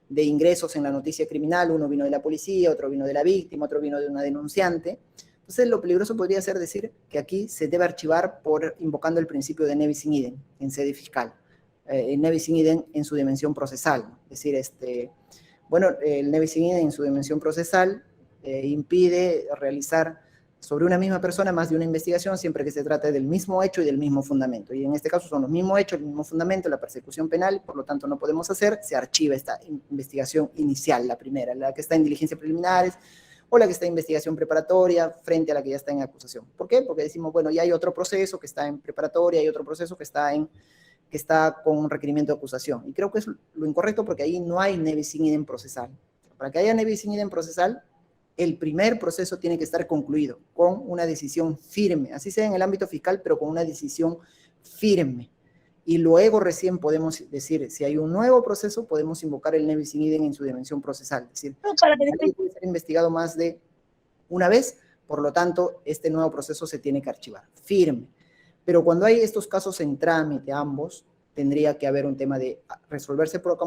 de ingresos en la noticia criminal, uno vino de la policía, otro vino de la víctima, otro vino de una denunciante. Entonces, lo peligroso podría ser decir que aquí se debe archivar invocando el principio de nevis in idem en sede fiscal, nevis in idem en su dimensión procesal, ¿no? Es decir, el nevis in idem en su dimensión procesal impide realizar sobre una misma persona más de una investigación siempre que se trate del mismo hecho y del mismo fundamento. Y en este caso son los mismos hechos, el mismo fundamento, la persecución penal, por lo tanto no podemos hacer, se archiva esta investigación inicial, la primera, la que está en diligencias preliminares o la que está en investigación preparatoria frente a la que ya está en acusación. ¿Por qué? Porque decimos, bueno, ya hay otro proceso que está en preparatoria, hay otro proceso que está con un requerimiento de acusación. Y creo que es lo incorrecto porque ahí no hay nevis in idem procesal. Para que haya nevis in idem procesal, el primer proceso tiene que estar concluido con una decisión firme, así sea en el ámbito fiscal, pero con una decisión firme. Y luego recién podemos decir, si hay un nuevo proceso, podemos invocar el nevis in idem en su dimensión procesal. Es decir, puede ser investigado más de una vez, por lo tanto, este nuevo proceso se tiene que archivar, firme. Pero cuando hay estos casos en trámite, ambos, tendría que haber un tema de resolverse por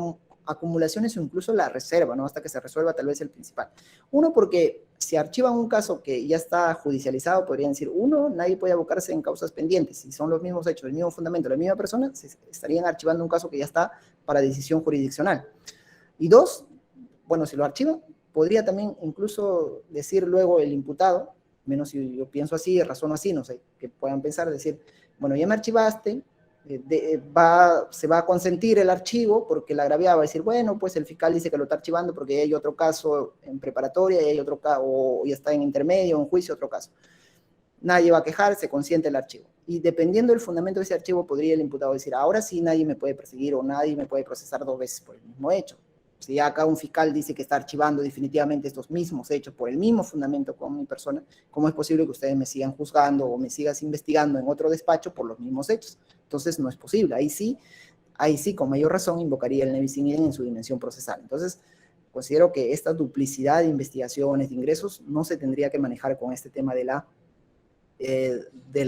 acumulaciones o incluso la reserva, ¿no? Hasta que se resuelva tal vez el principal. Uno, porque si archivan un caso que ya está judicializado, podrían decir, uno, nadie puede abocarse en causas pendientes. Si son los mismos hechos, el mismo fundamento, la misma persona, se estarían archivando un caso que ya está para decisión jurisdiccional. Y dos, bueno, si lo archivan, podría también incluso decir luego el imputado, menos si yo pienso así, razono así, no sé, que puedan pensar, decir, bueno, ya me archivaste, se va a consentir el archivo porque la agraviada va a decir, bueno, pues el fiscal dice que lo está archivando porque hay otro caso en preparatoria y hay otro caso, o ya está en intermedio, en juicio, otro caso. Nadie va a quejar, se consiente el archivo. Y dependiendo del fundamento de ese archivo, podría el imputado decir, ahora sí nadie me puede perseguir o nadie me puede procesar 2 veces por el mismo hecho. Si acá un fiscal dice que está archivando definitivamente estos mismos hechos por el mismo fundamento con mi persona, ¿cómo es posible que ustedes me sigan juzgando o me sigas investigando en otro despacho por los mismos hechos? Entonces no es posible. Ahí sí, con mayor razón, invocaría el nevis in idem en su dimensión procesal. Entonces, considero que esta duplicidad de investigaciones, de ingresos, no se tendría que manejar con este tema del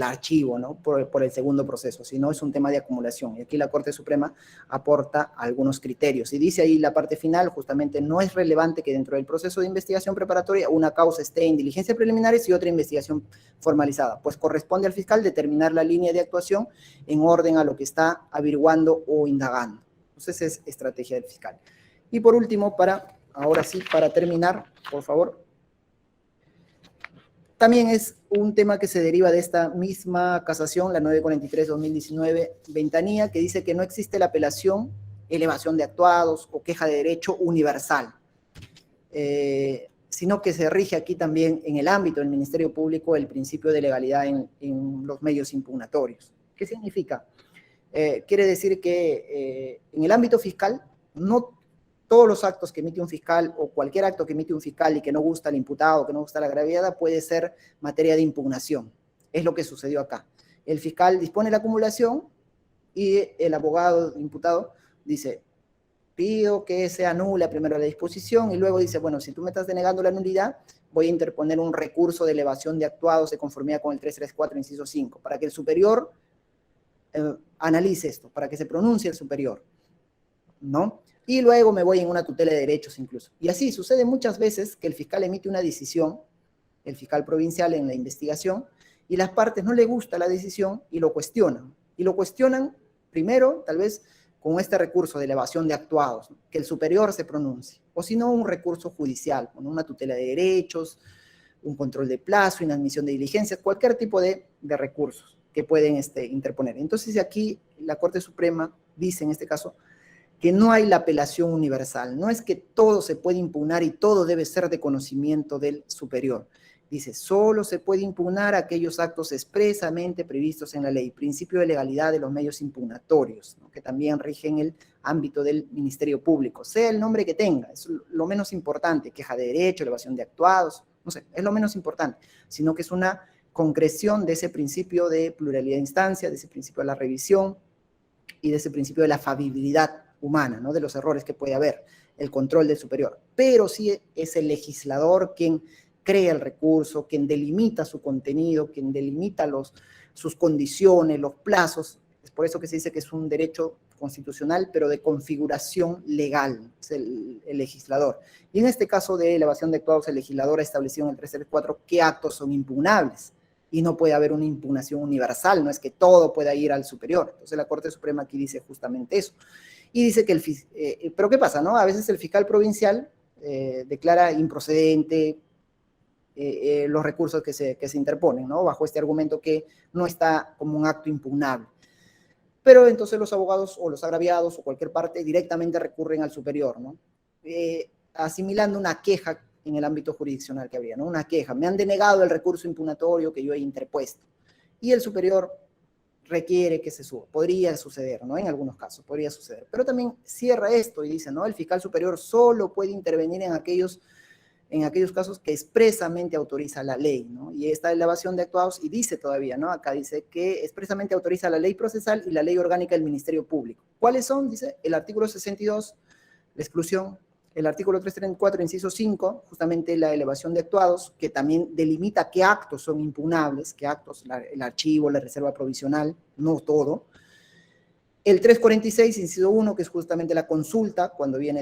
archivo, ¿no? Por el segundo proceso, sino es un tema de acumulación. Y aquí la Corte Suprema aporta algunos criterios. Y dice ahí la parte final, justamente no es relevante que dentro del proceso de investigación preparatoria una causa esté en diligencias preliminares y otra investigación formalizada, pues corresponde al fiscal determinar la línea de actuación en orden a lo que está averiguando o indagando. Entonces es estrategia del fiscal. Y por último, ahora sí, para terminar, por favor, también es un tema que se deriva de esta misma casación, la 943-2019, ventanilla, que dice que no existe la apelación, elevación de actuados o queja de derecho universal, sino que se rige aquí también en el ámbito del Ministerio Público el principio de legalidad en los medios impugnatorios. ¿Qué significa? Quiere decir que en el ámbito fiscal, no todos los actos que emite un fiscal o cualquier acto que emite un fiscal y que no gusta al imputado, que no gusta a la agraviada, puede ser materia de impugnación. Es lo que sucedió acá. El fiscal dispone la acumulación y el abogado imputado dice, pido que se anule primero la disposición y luego dice, bueno, si tú me estás denegando la nulidad, voy a interponer un recurso de elevación de actuados de conformidad con el 334, inciso 5, para que el superior analice esto, para que se pronuncie el superior, ¿no? Y luego me voy en una tutela de derechos incluso. Y así sucede muchas veces que el fiscal emite una decisión, el fiscal provincial en la investigación, y las partes no le gusta la decisión y lo cuestionan. Y lo cuestionan primero, tal vez, con este recurso de elevación de actuados, ¿no? Que el superior se pronuncie. O si no, un recurso judicial, con una tutela de derechos, un control de plazo, inadmisión de diligencias, cualquier tipo de recursos que pueden interponer. Entonces, aquí la Corte Suprema dice, en este caso, que no hay la apelación universal. No es que todo se puede impugnar y todo debe ser de conocimiento del superior. Dice, solo se puede impugnar aquellos actos expresamente previstos en la ley, principio de legalidad de los medios impugnatorios, ¿no? Que también rigen el ámbito del Ministerio Público, sea el nombre que tenga, es lo menos importante, queja de derecho, elevación de actuados, no sé, es lo menos importante, sino que es una concreción de ese principio de pluralidad de instancia, de ese principio de la revisión y de ese principio de la fabilidad humana, ¿no? De los errores que puede haber, el control del superior. Pero sí es el legislador quien crea el recurso, quien delimita su contenido, quien delimita sus condiciones, los plazos. Es por eso que se dice que es un derecho constitucional, pero de configuración legal, es el legislador. Y en este caso de elevación de actuados, el legislador ha establecido en el 334 qué actos son impugnables, y no puede haber una impugnación universal, no es que todo pueda ir al superior. Entonces la Corte Suprema aquí dice justamente eso. Y dice que pero ¿qué pasa, no? A veces el fiscal provincial declara improcedente los recursos que se interponen, ¿no? Bajo este argumento que no está como un acto impugnable. Pero entonces los abogados o los agraviados o cualquier parte directamente recurren al superior, ¿no? Asimilando una queja en el ámbito jurisdiccional que habría, ¿no? Una queja. Me han denegado el recurso impugnatorio que yo he interpuesto. Y el superior requiere que se suba. Podría suceder, ¿no? En algunos casos, podría suceder. Pero también cierra esto y dice, ¿no? El fiscal superior solo puede intervenir en aquellos casos que expresamente autoriza la ley, ¿no? Y esta elevación de actuados, y dice todavía, ¿no? Acá dice que expresamente autoriza la ley procesal y la ley orgánica del Ministerio Público. ¿Cuáles son? Dice el artículo 62, la exclusión, el artículo 334, inciso 5, justamente la elevación de actuados, que también delimita qué actos son impugnables, qué actos, el archivo, la reserva provisional, no todo. El 346, inciso 1, que es justamente la consulta, cuando viene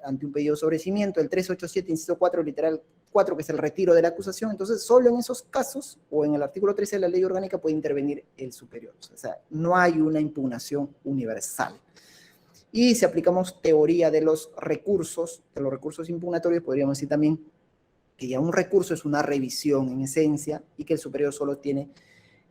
ante un pedido de sobrecimiento. El 387, inciso 4, literal 4, que es el retiro de la acusación. Entonces, solo en esos casos, o en el artículo 13 de la ley orgánica, puede intervenir el superior. O sea, no hay una impugnación universal. Y si aplicamos teoría de los recursos impugnatorios, podríamos decir también que ya un recurso es una revisión en esencia y que el superior solo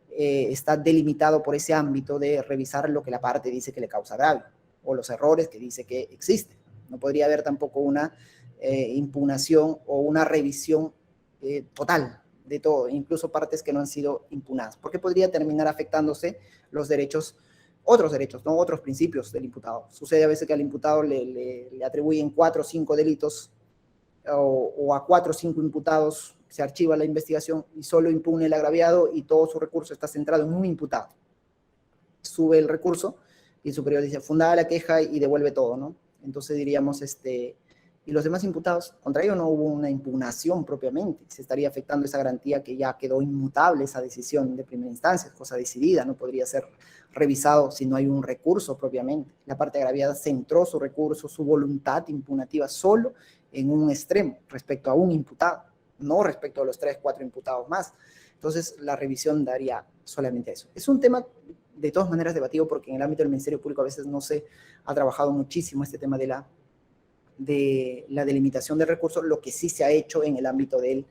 está delimitado por ese ámbito de revisar lo que la parte dice que le causa agravio o los errores que dice que existen. No podría haber tampoco una impugnación o una revisión total de todo, incluso partes que no han sido impugnadas, porque podría terminar afectándose los derechos, otros derechos, ¿no? Otros principios del imputado. Sucede a veces que al imputado le atribuyen 4 o 5 delitos o a 4 o 5 imputados se archiva la investigación y solo impugna el agraviado y todo su recurso está centrado en un imputado. Sube el recurso y el superior dice, fundada la queja y devuelve todo, ¿no? Entonces diríamos, y los demás imputados, contra ellos no hubo una impugnación propiamente, se estaría afectando esa garantía que ya quedó inmutable, esa decisión de primera instancia, es cosa decidida, no podría ser revisado si no hay un recurso propiamente. La parte agraviada centró su recurso, su voluntad impugnativa solo en un extremo respecto a un imputado, no respecto a los 3, 4 imputados más. Entonces, la revisión daría solamente eso. Es un tema, de todas maneras, debatido porque en el ámbito del Ministerio Público a veces no se ha trabajado muchísimo este tema de la delimitación del recurso, lo que sí se ha hecho en el ámbito del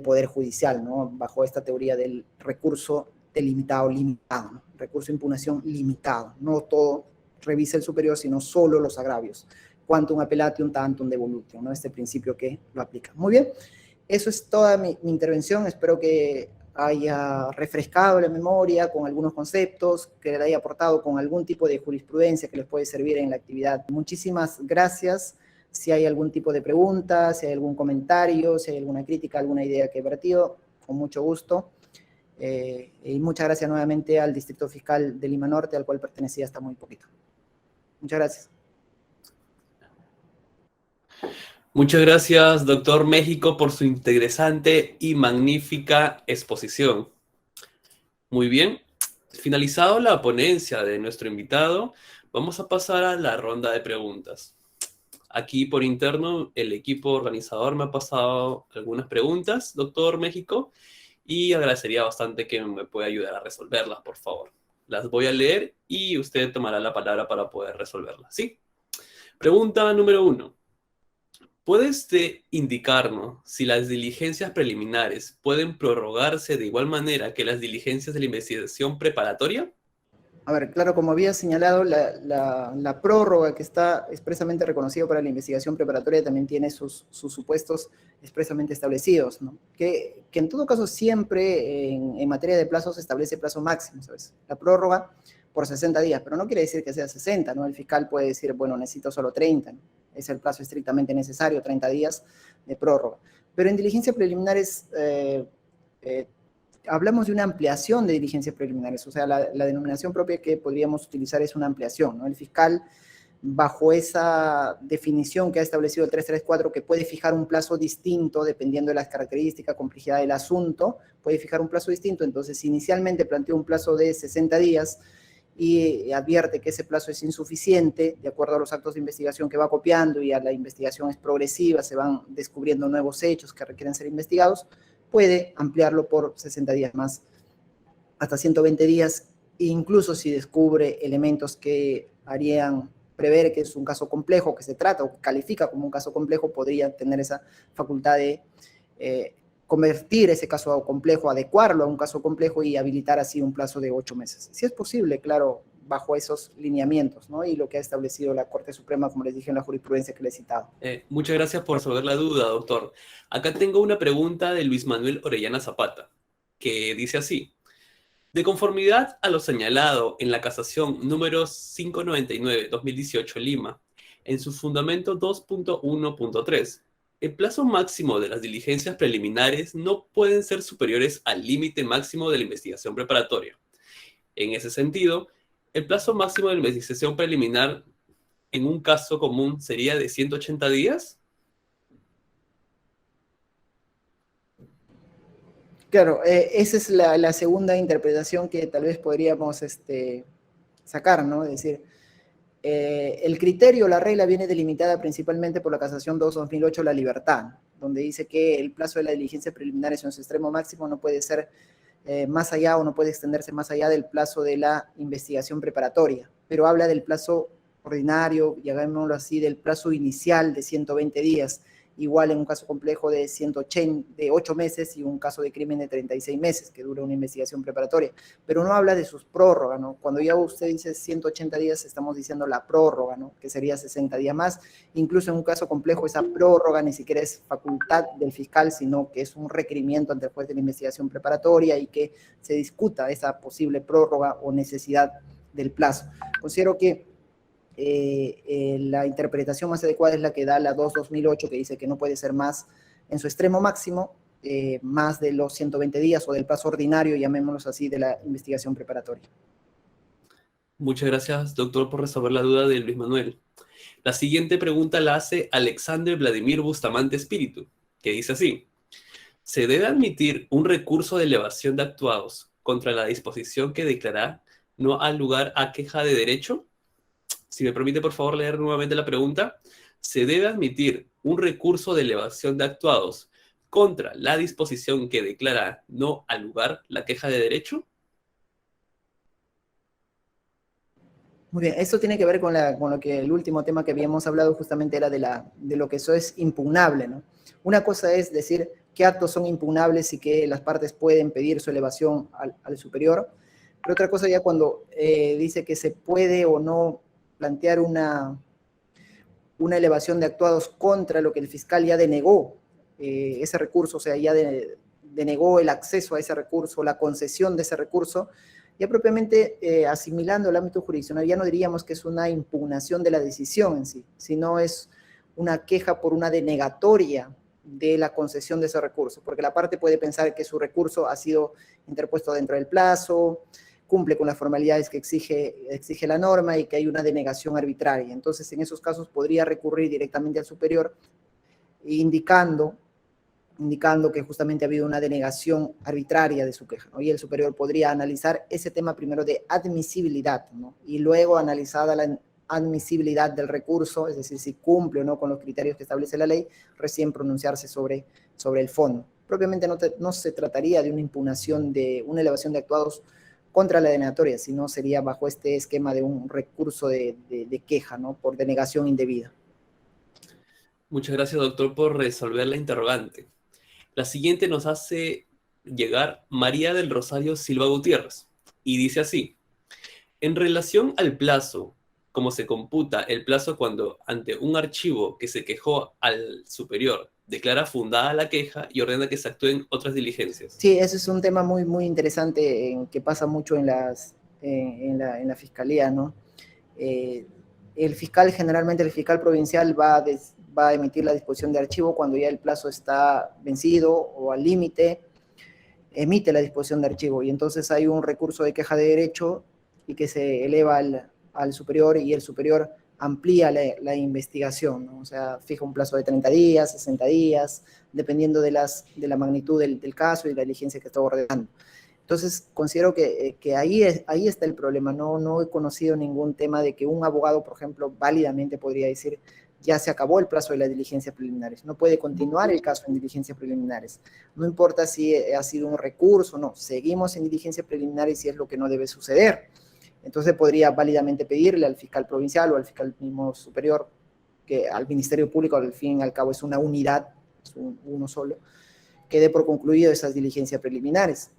Poder Judicial, ¿no? Bajo esta teoría del recurso delimitado, limitado, ¿no? Recurso de impugnación limitado. No todo revisa el superior, sino solo los agravios. Quantum appellatium tantum devolutium, ¿no? Este principio que lo aplica. Muy bien, eso es toda mi intervención. Espero que haya refrescado la memoria con algunos conceptos, que le haya aportado con algún tipo de jurisprudencia que les puede servir en la actividad. Muchísimas gracias. Si hay algún tipo de pregunta, si hay algún comentario, si hay alguna crítica, alguna idea que he vertido, con mucho gusto. Y muchas gracias nuevamente al Distrito Fiscal de Lima Norte, al cual pertenecía hasta muy poquito. Muchas gracias. Muchas gracias, doctor México, por su interesante y magnífica exposición. Muy bien, finalizado la ponencia de nuestro invitado, vamos a pasar a la ronda de preguntas. Aquí por interno, el equipo organizador me ha pasado algunas preguntas, doctor México, y agradecería bastante que me pueda ayudar a resolverlas, por favor. Las voy a leer y usted tomará la palabra para poder resolverlas, ¿sí? Pregunta número 1. ¿Puede usted indicarnos si las diligencias preliminares pueden prorrogarse de igual manera que las diligencias de la investigación preparatoria? A ver, claro, como había señalado, la prórroga que está expresamente reconocida para la investigación preparatoria también tiene sus supuestos expresamente establecidos, ¿no? Que en todo caso siempre en materia de plazos se establece plazo máximo, ¿sabes? La prórroga por 60 días, pero no quiere decir que sea 60, ¿no? El fiscal puede decir, bueno, necesito solo 30, ¿no? Es el plazo estrictamente necesario, 30 días de prórroga. Pero en diligencias preliminares hablamos de una ampliación de diligencias preliminares, o sea, la denominación propia que podríamos utilizar es una ampliación, ¿no? El fiscal, bajo esa definición que ha establecido el 334, que puede fijar un plazo distinto dependiendo de las características, complejidad del asunto, puede fijar un plazo distinto. Entonces, inicialmente planteó un plazo de 60 días y advierte que ese plazo es insuficiente, de acuerdo a los actos de investigación que va copiando y a la investigación es progresiva, se van descubriendo nuevos hechos que requieren ser investigados, puede ampliarlo por 60 días más, hasta 120 días, incluso si descubre elementos que harían prever que es un caso complejo, que se trata o que califica como un caso complejo, podría tener esa facultad de convertir ese caso complejo, adecuarlo a un caso complejo y habilitar así un plazo de 8 meses. Si es posible, claro, bajo esos lineamientos, ¿no? Y lo que ha establecido la Corte Suprema, como les dije, en la jurisprudencia que les he citado. Muchas gracias por resolver la duda, doctor. Acá tengo una pregunta de Luis Manuel Orellana Zapata, que dice así. De conformidad a lo señalado en la casación número 599-2018 Lima, en su fundamento 2.1.3, el plazo máximo de las diligencias preliminares no pueden ser superiores al límite máximo de la investigación preparatoria. En ese sentido, el plazo máximo de la investigación preliminar en un caso común sería de 180 días. Claro, esa es la segunda interpretación que tal vez podríamos sacar, ¿no? Es decir, el criterio, la regla viene delimitada principalmente por la casación 2-2008, la libertad, donde dice que el plazo de la diligencia preliminar en su extremo máximo no puede ser más allá o no puede extenderse más allá del plazo de la investigación preparatoria, pero habla del plazo ordinario, llamémoslo así, del plazo inicial de 120 días, igual en un caso complejo de 8 meses y un caso de crimen de 36 meses, que dura una investigación preparatoria, pero no habla de sus prórrogas, ¿no? Cuando ya usted dice 180 días, estamos diciendo la prórroga, ¿no? Que sería 60 días más. Incluso en un caso complejo, esa prórroga ni siquiera es facultad del fiscal, sino que es un requerimiento ante el juez de la investigación preparatoria y que se discuta esa posible prórroga o necesidad del plazo. Considero que la interpretación más adecuada es la que da la 2-2008, que dice que no puede ser más en su extremo máximo, más de los 120 días o del plazo ordinario, llamémoslo así, de la investigación preparatoria. Muchas gracias, doctor, por resolver la duda de Luis Manuel. La siguiente pregunta la hace Alexander Vladimir Bustamante Espíritu, que dice así. ¿Se debe admitir un recurso de elevación de actuados contra la disposición que declara no al lugar a queja de derecho? Si me permite, por favor, leer nuevamente la pregunta. ¿Se debe admitir un recurso de elevación de actuados contra la disposición que declara no al lugar la queja de derecho? Muy bien, esto tiene que ver con lo que el último tema que habíamos hablado justamente era de lo que eso es impugnable, ¿no? Una cosa es decir qué actos son impugnables y que las partes pueden pedir su elevación al superior, pero otra cosa ya cuando dice que se puede o no plantear una elevación de actuados contra lo que el fiscal ya denegó ese recurso, o sea, ya denegó el acceso a ese recurso, la concesión de ese recurso, ya propiamente asimilando el ámbito jurisdiccional, ya no diríamos que es una impugnación de la decisión en sí, sino es una queja por una denegatoria de la concesión de ese recurso, porque la parte puede pensar que su recurso ha sido interpuesto dentro del plazo, cumple con las formalidades que exige la norma y que hay una denegación arbitraria. Entonces, en esos casos podría recurrir directamente al superior indicando que justamente ha habido una denegación arbitraria de su queja, ¿no? Y el superior podría analizar ese tema primero de admisibilidad, ¿no? Y luego, analizada la admisibilidad del recurso, es decir, si cumple o no con los criterios que establece la ley, recién pronunciarse sobre el fondo. Propiamente no se trataría de una impugnación, de una elevación de actuados contra la denegatoria, sino sería bajo este esquema de un recurso de queja, ¿no? Por denegación indebida. Muchas gracias, doctor, por resolver la interrogante. La siguiente nos hace llegar María del Rosario Silva Gutiérrez y dice así: en relación al plazo, ¿cómo se computa el plazo cuando ante un archivo que se quejó al superior declara fundada la queja y ordena que se actúen otras diligencias? Sí, ese es un tema muy, muy interesante que pasa mucho en la fiscalía, ¿no? Generalmente el fiscal provincial va a emitir la disposición de archivo cuando ya el plazo está vencido o al límite, emite la disposición de archivo y entonces hay un recurso de queja de derecho y que se eleva al superior y el superior amplía la investigación, ¿no? O sea, fija un plazo de 30 días, 60 días, dependiendo de la magnitud del caso y de la diligencia que está ordenando. Entonces, considero que ahí está el problema. No he conocido ningún tema de que un abogado, por ejemplo, válidamente podría decir, ya se acabó el plazo de las diligencias preliminares. No puede continuar el caso en diligencias preliminares. No importa si ha sido un recurso, no. Seguimos en diligencias preliminares y es lo que no debe suceder. Entonces, podría válidamente pedirle al fiscal provincial o al fiscal mismo superior, que al Ministerio Público, al fin y al cabo, es una unidad, es uno solo, que dé por concluido esas diligencias preliminares.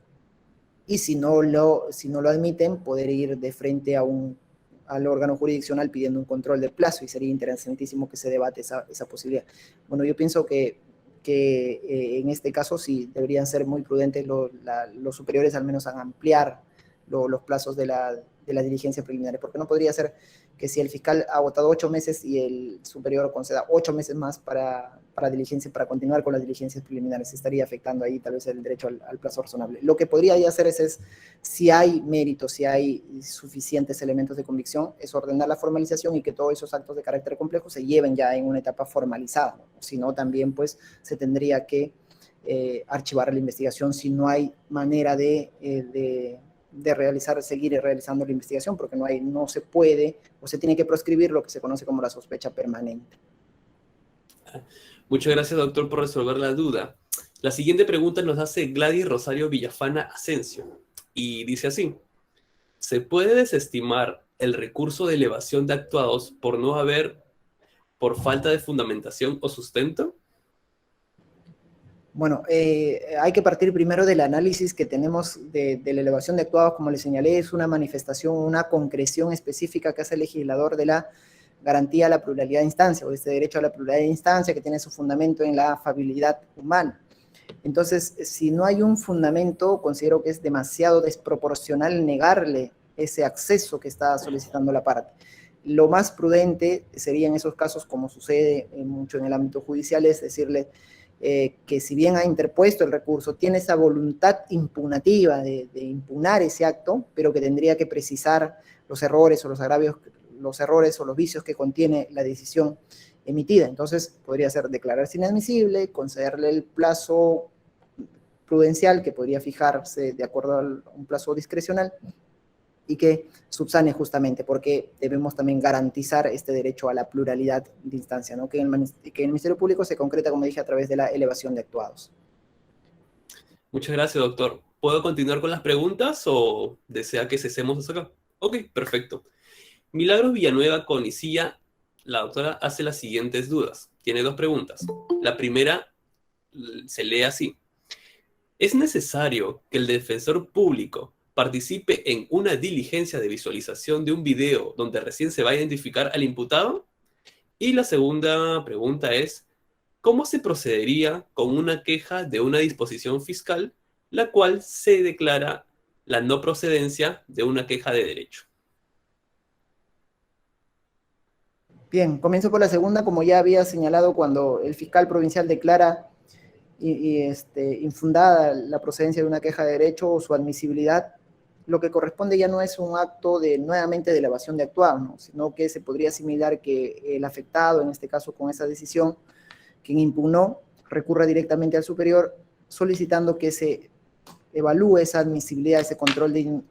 Y si no lo admiten, poder ir de frente al órgano jurisdiccional pidiendo un control del plazo, y sería interesantísimo que se debate esa posibilidad. Bueno, yo pienso que en este caso sí deberían ser muy prudentes los superiores, al menos a ampliar los plazos de las diligencias preliminares, porque no podría ser que si el fiscal ha votado 8 meses y el superior conceda 8 meses más para continuar con las diligencias preliminares, se estaría afectando ahí tal vez el derecho al plazo razonable. Lo que podría ya hacer es si hay méritos, si hay suficientes elementos de convicción, es ordenar la formalización y que todos esos actos de carácter complejo se lleven ya en una etapa formalizada, ¿no? Si no, también pues se tendría que archivar la investigación si no hay manera de seguir realizando la investigación, porque no se puede o se tiene que proscribir lo que se conoce como la sospecha permanente. Muchas gracias, doctor, por resolver la duda. La siguiente pregunta nos hace Gladys Rosario Villafana Asensio y dice así: ¿se puede desestimar el recurso de elevación de actuados por falta de fundamentación o sustento? Bueno, hay que partir primero del análisis que tenemos de la elevación de actuados. Como les señalé, es una manifestación, una concreción específica que hace el legislador de la garantía a la pluralidad de instancia, o este derecho a la pluralidad de instancia que tiene su fundamento en la afabilidad humana. Entonces, si no hay un fundamento, considero que es demasiado desproporcional negarle ese acceso que está solicitando la parte. Lo más prudente sería en esos casos, como sucede mucho en el ámbito judicial, es decirle que si bien ha interpuesto el recurso, tiene esa voluntad impugnativa de impugnar ese acto, pero que tendría que precisar los errores o los agravios, los errores o los vicios que contiene la decisión emitida. Entonces, podría ser declararse inadmisible, concederle el plazo prudencial, que podría fijarse de acuerdo a un plazo discrecional, y que subsane justamente, porque debemos también garantizar este derecho a la pluralidad de instancia, ¿no? Que en el Ministerio Público se concreta, como dije, a través de la elevación de actuados. Muchas gracias, doctor. ¿Puedo continuar con las preguntas o desea que cesemos hasta acá? Ok, perfecto. Milagros Villanueva Conicilla, la doctora hace las siguientes dudas. Tiene 2 preguntas. La primera se lee así: ¿es necesario que el defensor público participe en una diligencia de visualización de un video donde recién se va a identificar al imputado? Y la segunda pregunta es: ¿cómo se procedería con una queja de una disposición fiscal, la cual se declara la no procedencia de una queja de derecho? Bien, comienzo por la segunda, como ya había señalado, cuando el fiscal provincial declara infundada la procedencia de una queja de derecho o su admisibilidad, lo que corresponde ya no es un acto nuevamente de elevación de actuar, ¿no? Sino que se podría asimilar que el afectado, en este caso con esa decisión, quien impugnó, recurra directamente al superior solicitando que se evalúe esa admisibilidad, ese control de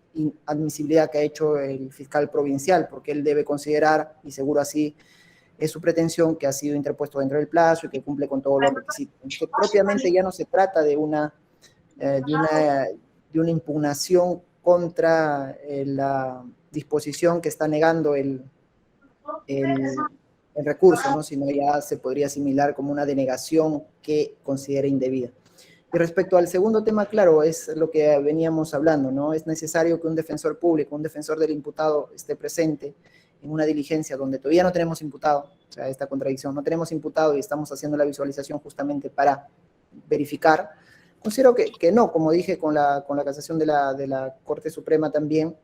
admisibilidad que ha hecho el fiscal provincial, porque él debe considerar, y seguro así es su pretensión, que ha sido interpuesto dentro del plazo y que cumple con todos los requisitos. Entonces, propiamente ya no se trata de una impugnación contra la disposición que está negando el recurso, ¿no? Sino ya se podría asimilar como una denegación que considera indebida. Y respecto al segundo tema, claro, es lo que veníamos hablando, ¿no? Es necesario que un defensor público, un defensor del imputado esté presente en una diligencia donde todavía no tenemos imputado, o sea, esta contradicción, no tenemos imputado y estamos haciendo la visualización justamente para verificar. Considero que no, como dije con la casación de la Corte Suprema también,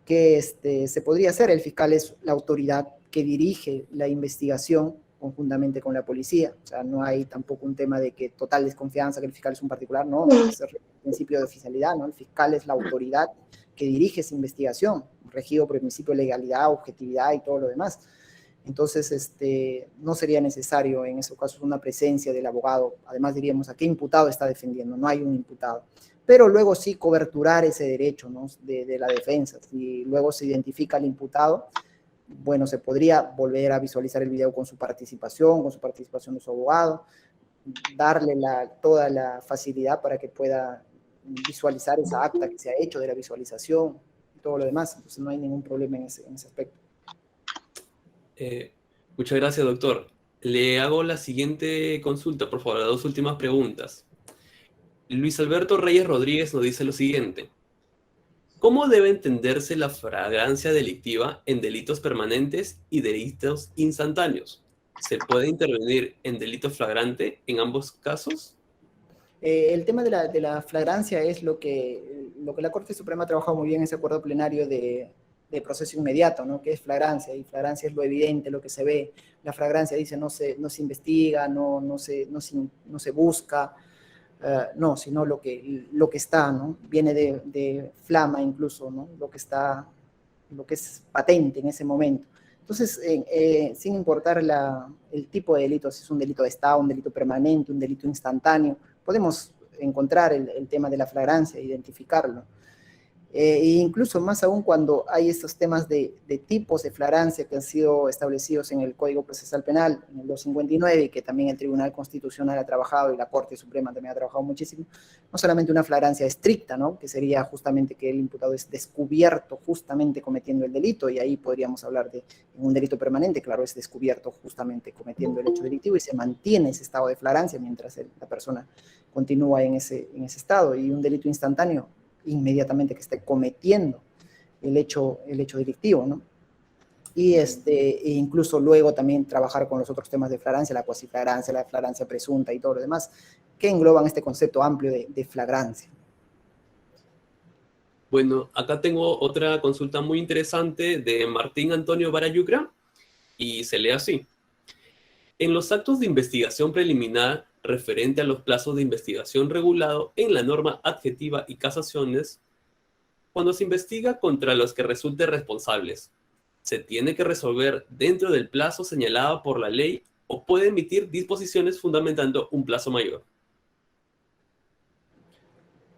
que se podría hacer. El fiscal es la autoridad que dirige la investigación conjuntamente con la policía. O sea, no hay tampoco un tema de que total desconfianza, que el fiscal es un particular, no, es el principio de oficialidad, ¿no? El fiscal es la autoridad que dirige esa investigación, regido por el principio de legalidad, objetividad y todo lo demás. Entonces, no sería necesario en esos casos una presencia del abogado. Además, diríamos, ¿a qué imputado está defendiendo? No hay un imputado. Pero luego sí coberturar ese derecho, ¿no? de la defensa. Si luego se identifica al imputado, bueno, se podría volver a visualizar el video con su participación de su abogado, darle toda la facilidad para que pueda visualizar esa acta que se ha hecho de la visualización y todo lo demás. Entonces no hay ningún problema en ese aspecto. Muchas gracias, doctor. Le hago la siguiente consulta, por favor, las dos últimas preguntas. Luis Alberto Reyes Rodríguez nos dice lo siguiente. ¿Cómo debe entenderse la flagrancia delictiva en delitos permanentes y delitos instantáneos? ¿Se puede intervenir en delito flagrante en ambos casos? El tema de la flagrancia es lo que la Corte Suprema ha trabajado muy bien en ese acuerdo plenario de proceso inmediato, ¿no? Que es flagrancia, y flagrancia es lo evidente, lo que se ve. La flagrancia dice no se investiga, no se busca, no, sino lo que está, ¿no? Viene de flama incluso, ¿no? Lo que es patente en ese momento. Entonces, sin importar el tipo de delito, si es un delito de Estado, un delito permanente, un delito instantáneo, podemos encontrar el tema de la flagrancia, identificarlo. E incluso más aún cuando hay estos temas de tipos de flagrancia que han sido establecidos en el Código Procesal Penal, en el 259, y que también el Tribunal Constitucional ha trabajado y la Corte Suprema también ha trabajado muchísimo, no solamente una flagrancia estricta, ¿no? Que sería justamente que el imputado es descubierto justamente cometiendo el delito, y ahí podríamos hablar de un delito permanente, claro, es descubierto justamente cometiendo el hecho delictivo y se mantiene ese estado de flagrancia mientras la persona continúa en ese estado, y un delito instantáneo inmediatamente que esté cometiendo el hecho delictivo, ¿no? Y e incluso luego también trabajar con los otros temas de flagrancia, la cuasiflagrancia, la flagrancia presunta y todo lo demás, que engloban este concepto amplio de flagrancia. Bueno, acá tengo otra consulta muy interesante de Martín Antonio Barayucra y se lee así. En los actos de investigación preliminar referente a los plazos de investigación regulado en la norma adjetiva y casaciones, cuando se investiga contra los que resulten responsables, ¿se tiene que resolver dentro del plazo señalado por la ley o puede emitir disposiciones fundamentando un plazo mayor?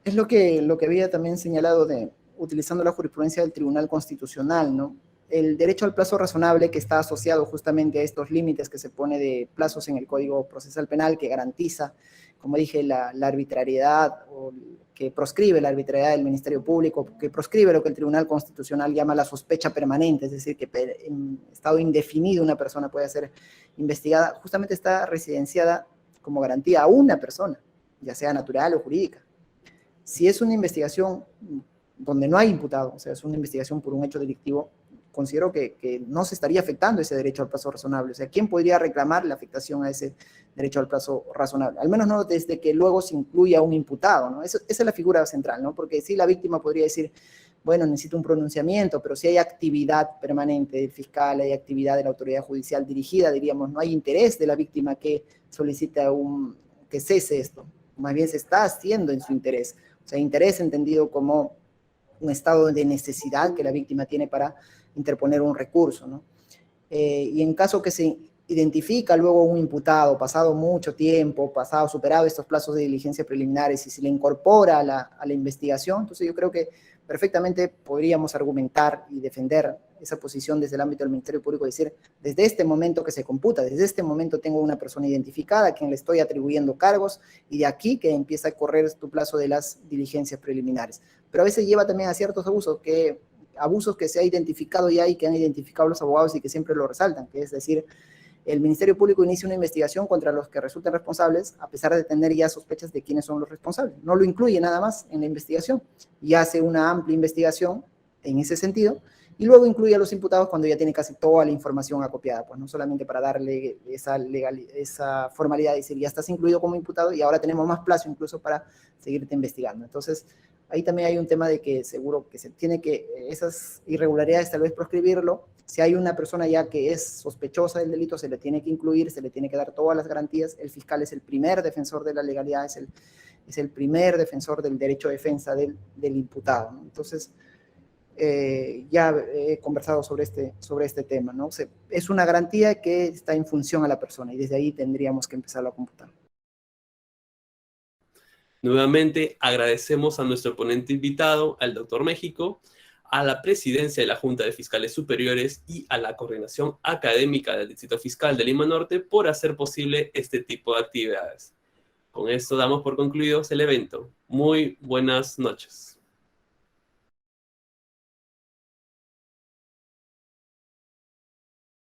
Es lo que había también señalado utilizando la jurisprudencia del Tribunal Constitucional, ¿no? El derecho al plazo razonable, que está asociado justamente a estos límites que se pone de plazos en el Código Procesal Penal, que garantiza, como dije, la arbitrariedad, o que proscribe la arbitrariedad del Ministerio Público, que proscribe lo que el Tribunal Constitucional llama la sospecha permanente, es decir, que en estado indefinido una persona puede ser investigada, justamente está residenciada como garantía a una persona, ya sea natural o jurídica. Si es una investigación donde no hay imputado, o sea, es una investigación por un hecho delictivo, considero que no se estaría afectando ese derecho al plazo razonable. O sea, ¿quién podría reclamar la afectación a ese derecho al plazo razonable? Al menos no desde que luego se incluya un imputado, ¿no? Esa es la figura central, ¿no? Porque sí, la víctima podría decir, bueno, necesito un pronunciamiento, pero si hay actividad permanente del fiscal, hay actividad de la autoridad judicial dirigida, diríamos, no hay interés de la víctima que solicita que cese esto. Más bien se está haciendo en su interés. O sea, interés entendido como un estado de necesidad que la víctima tiene para interponer un recurso, ¿no? Y en caso que se identifica luego un imputado, pasado mucho tiempo, superado estos plazos de diligencia preliminares y se le incorpora a la investigación, entonces yo creo que perfectamente podríamos argumentar y defender esa posición desde el ámbito del Ministerio Público, decir, desde este momento que se computa, desde este momento tengo una persona identificada a quien le estoy atribuyendo cargos y de aquí que empieza a correr tu plazo de las diligencias preliminares. Pero a veces lleva también a ciertos abusos que se ha identificado ya y que han identificado los abogados y que siempre lo resaltan, que es decir, el Ministerio Público inicia una investigación contra los que resulten responsables, a pesar de tener ya sospechas de quiénes son los responsables. No lo incluye nada más en la investigación y hace una amplia investigación en ese sentido, y luego incluye a los imputados cuando ya tiene casi toda la información acopiada, pues no solamente para darle esa formalidad de decir, ya estás incluido como imputado y ahora tenemos más plazo incluso para seguirte investigando. Entonces, ahí también hay un tema de que seguro que se tiene que, esas irregularidades tal vez proscribirlo. Si hay una persona ya que es sospechosa del delito, se le tiene que incluir, se le tiene que dar todas las garantías. El fiscal es el primer defensor de la legalidad, es el primer defensor del derecho de defensa del imputado, ¿no? Entonces, ya he conversado sobre este tema, ¿no? O sea, es una garantía que está en función a la persona y desde ahí tendríamos que empezarlo a computar. Nuevamente agradecemos a nuestro ponente invitado, al Dr. México, a la presidencia de la Junta de Fiscales Superiores y a la coordinación académica del Distrito Fiscal de Lima Norte por hacer posible este tipo de actividades. Con esto damos por concluidos el evento. Muy buenas noches.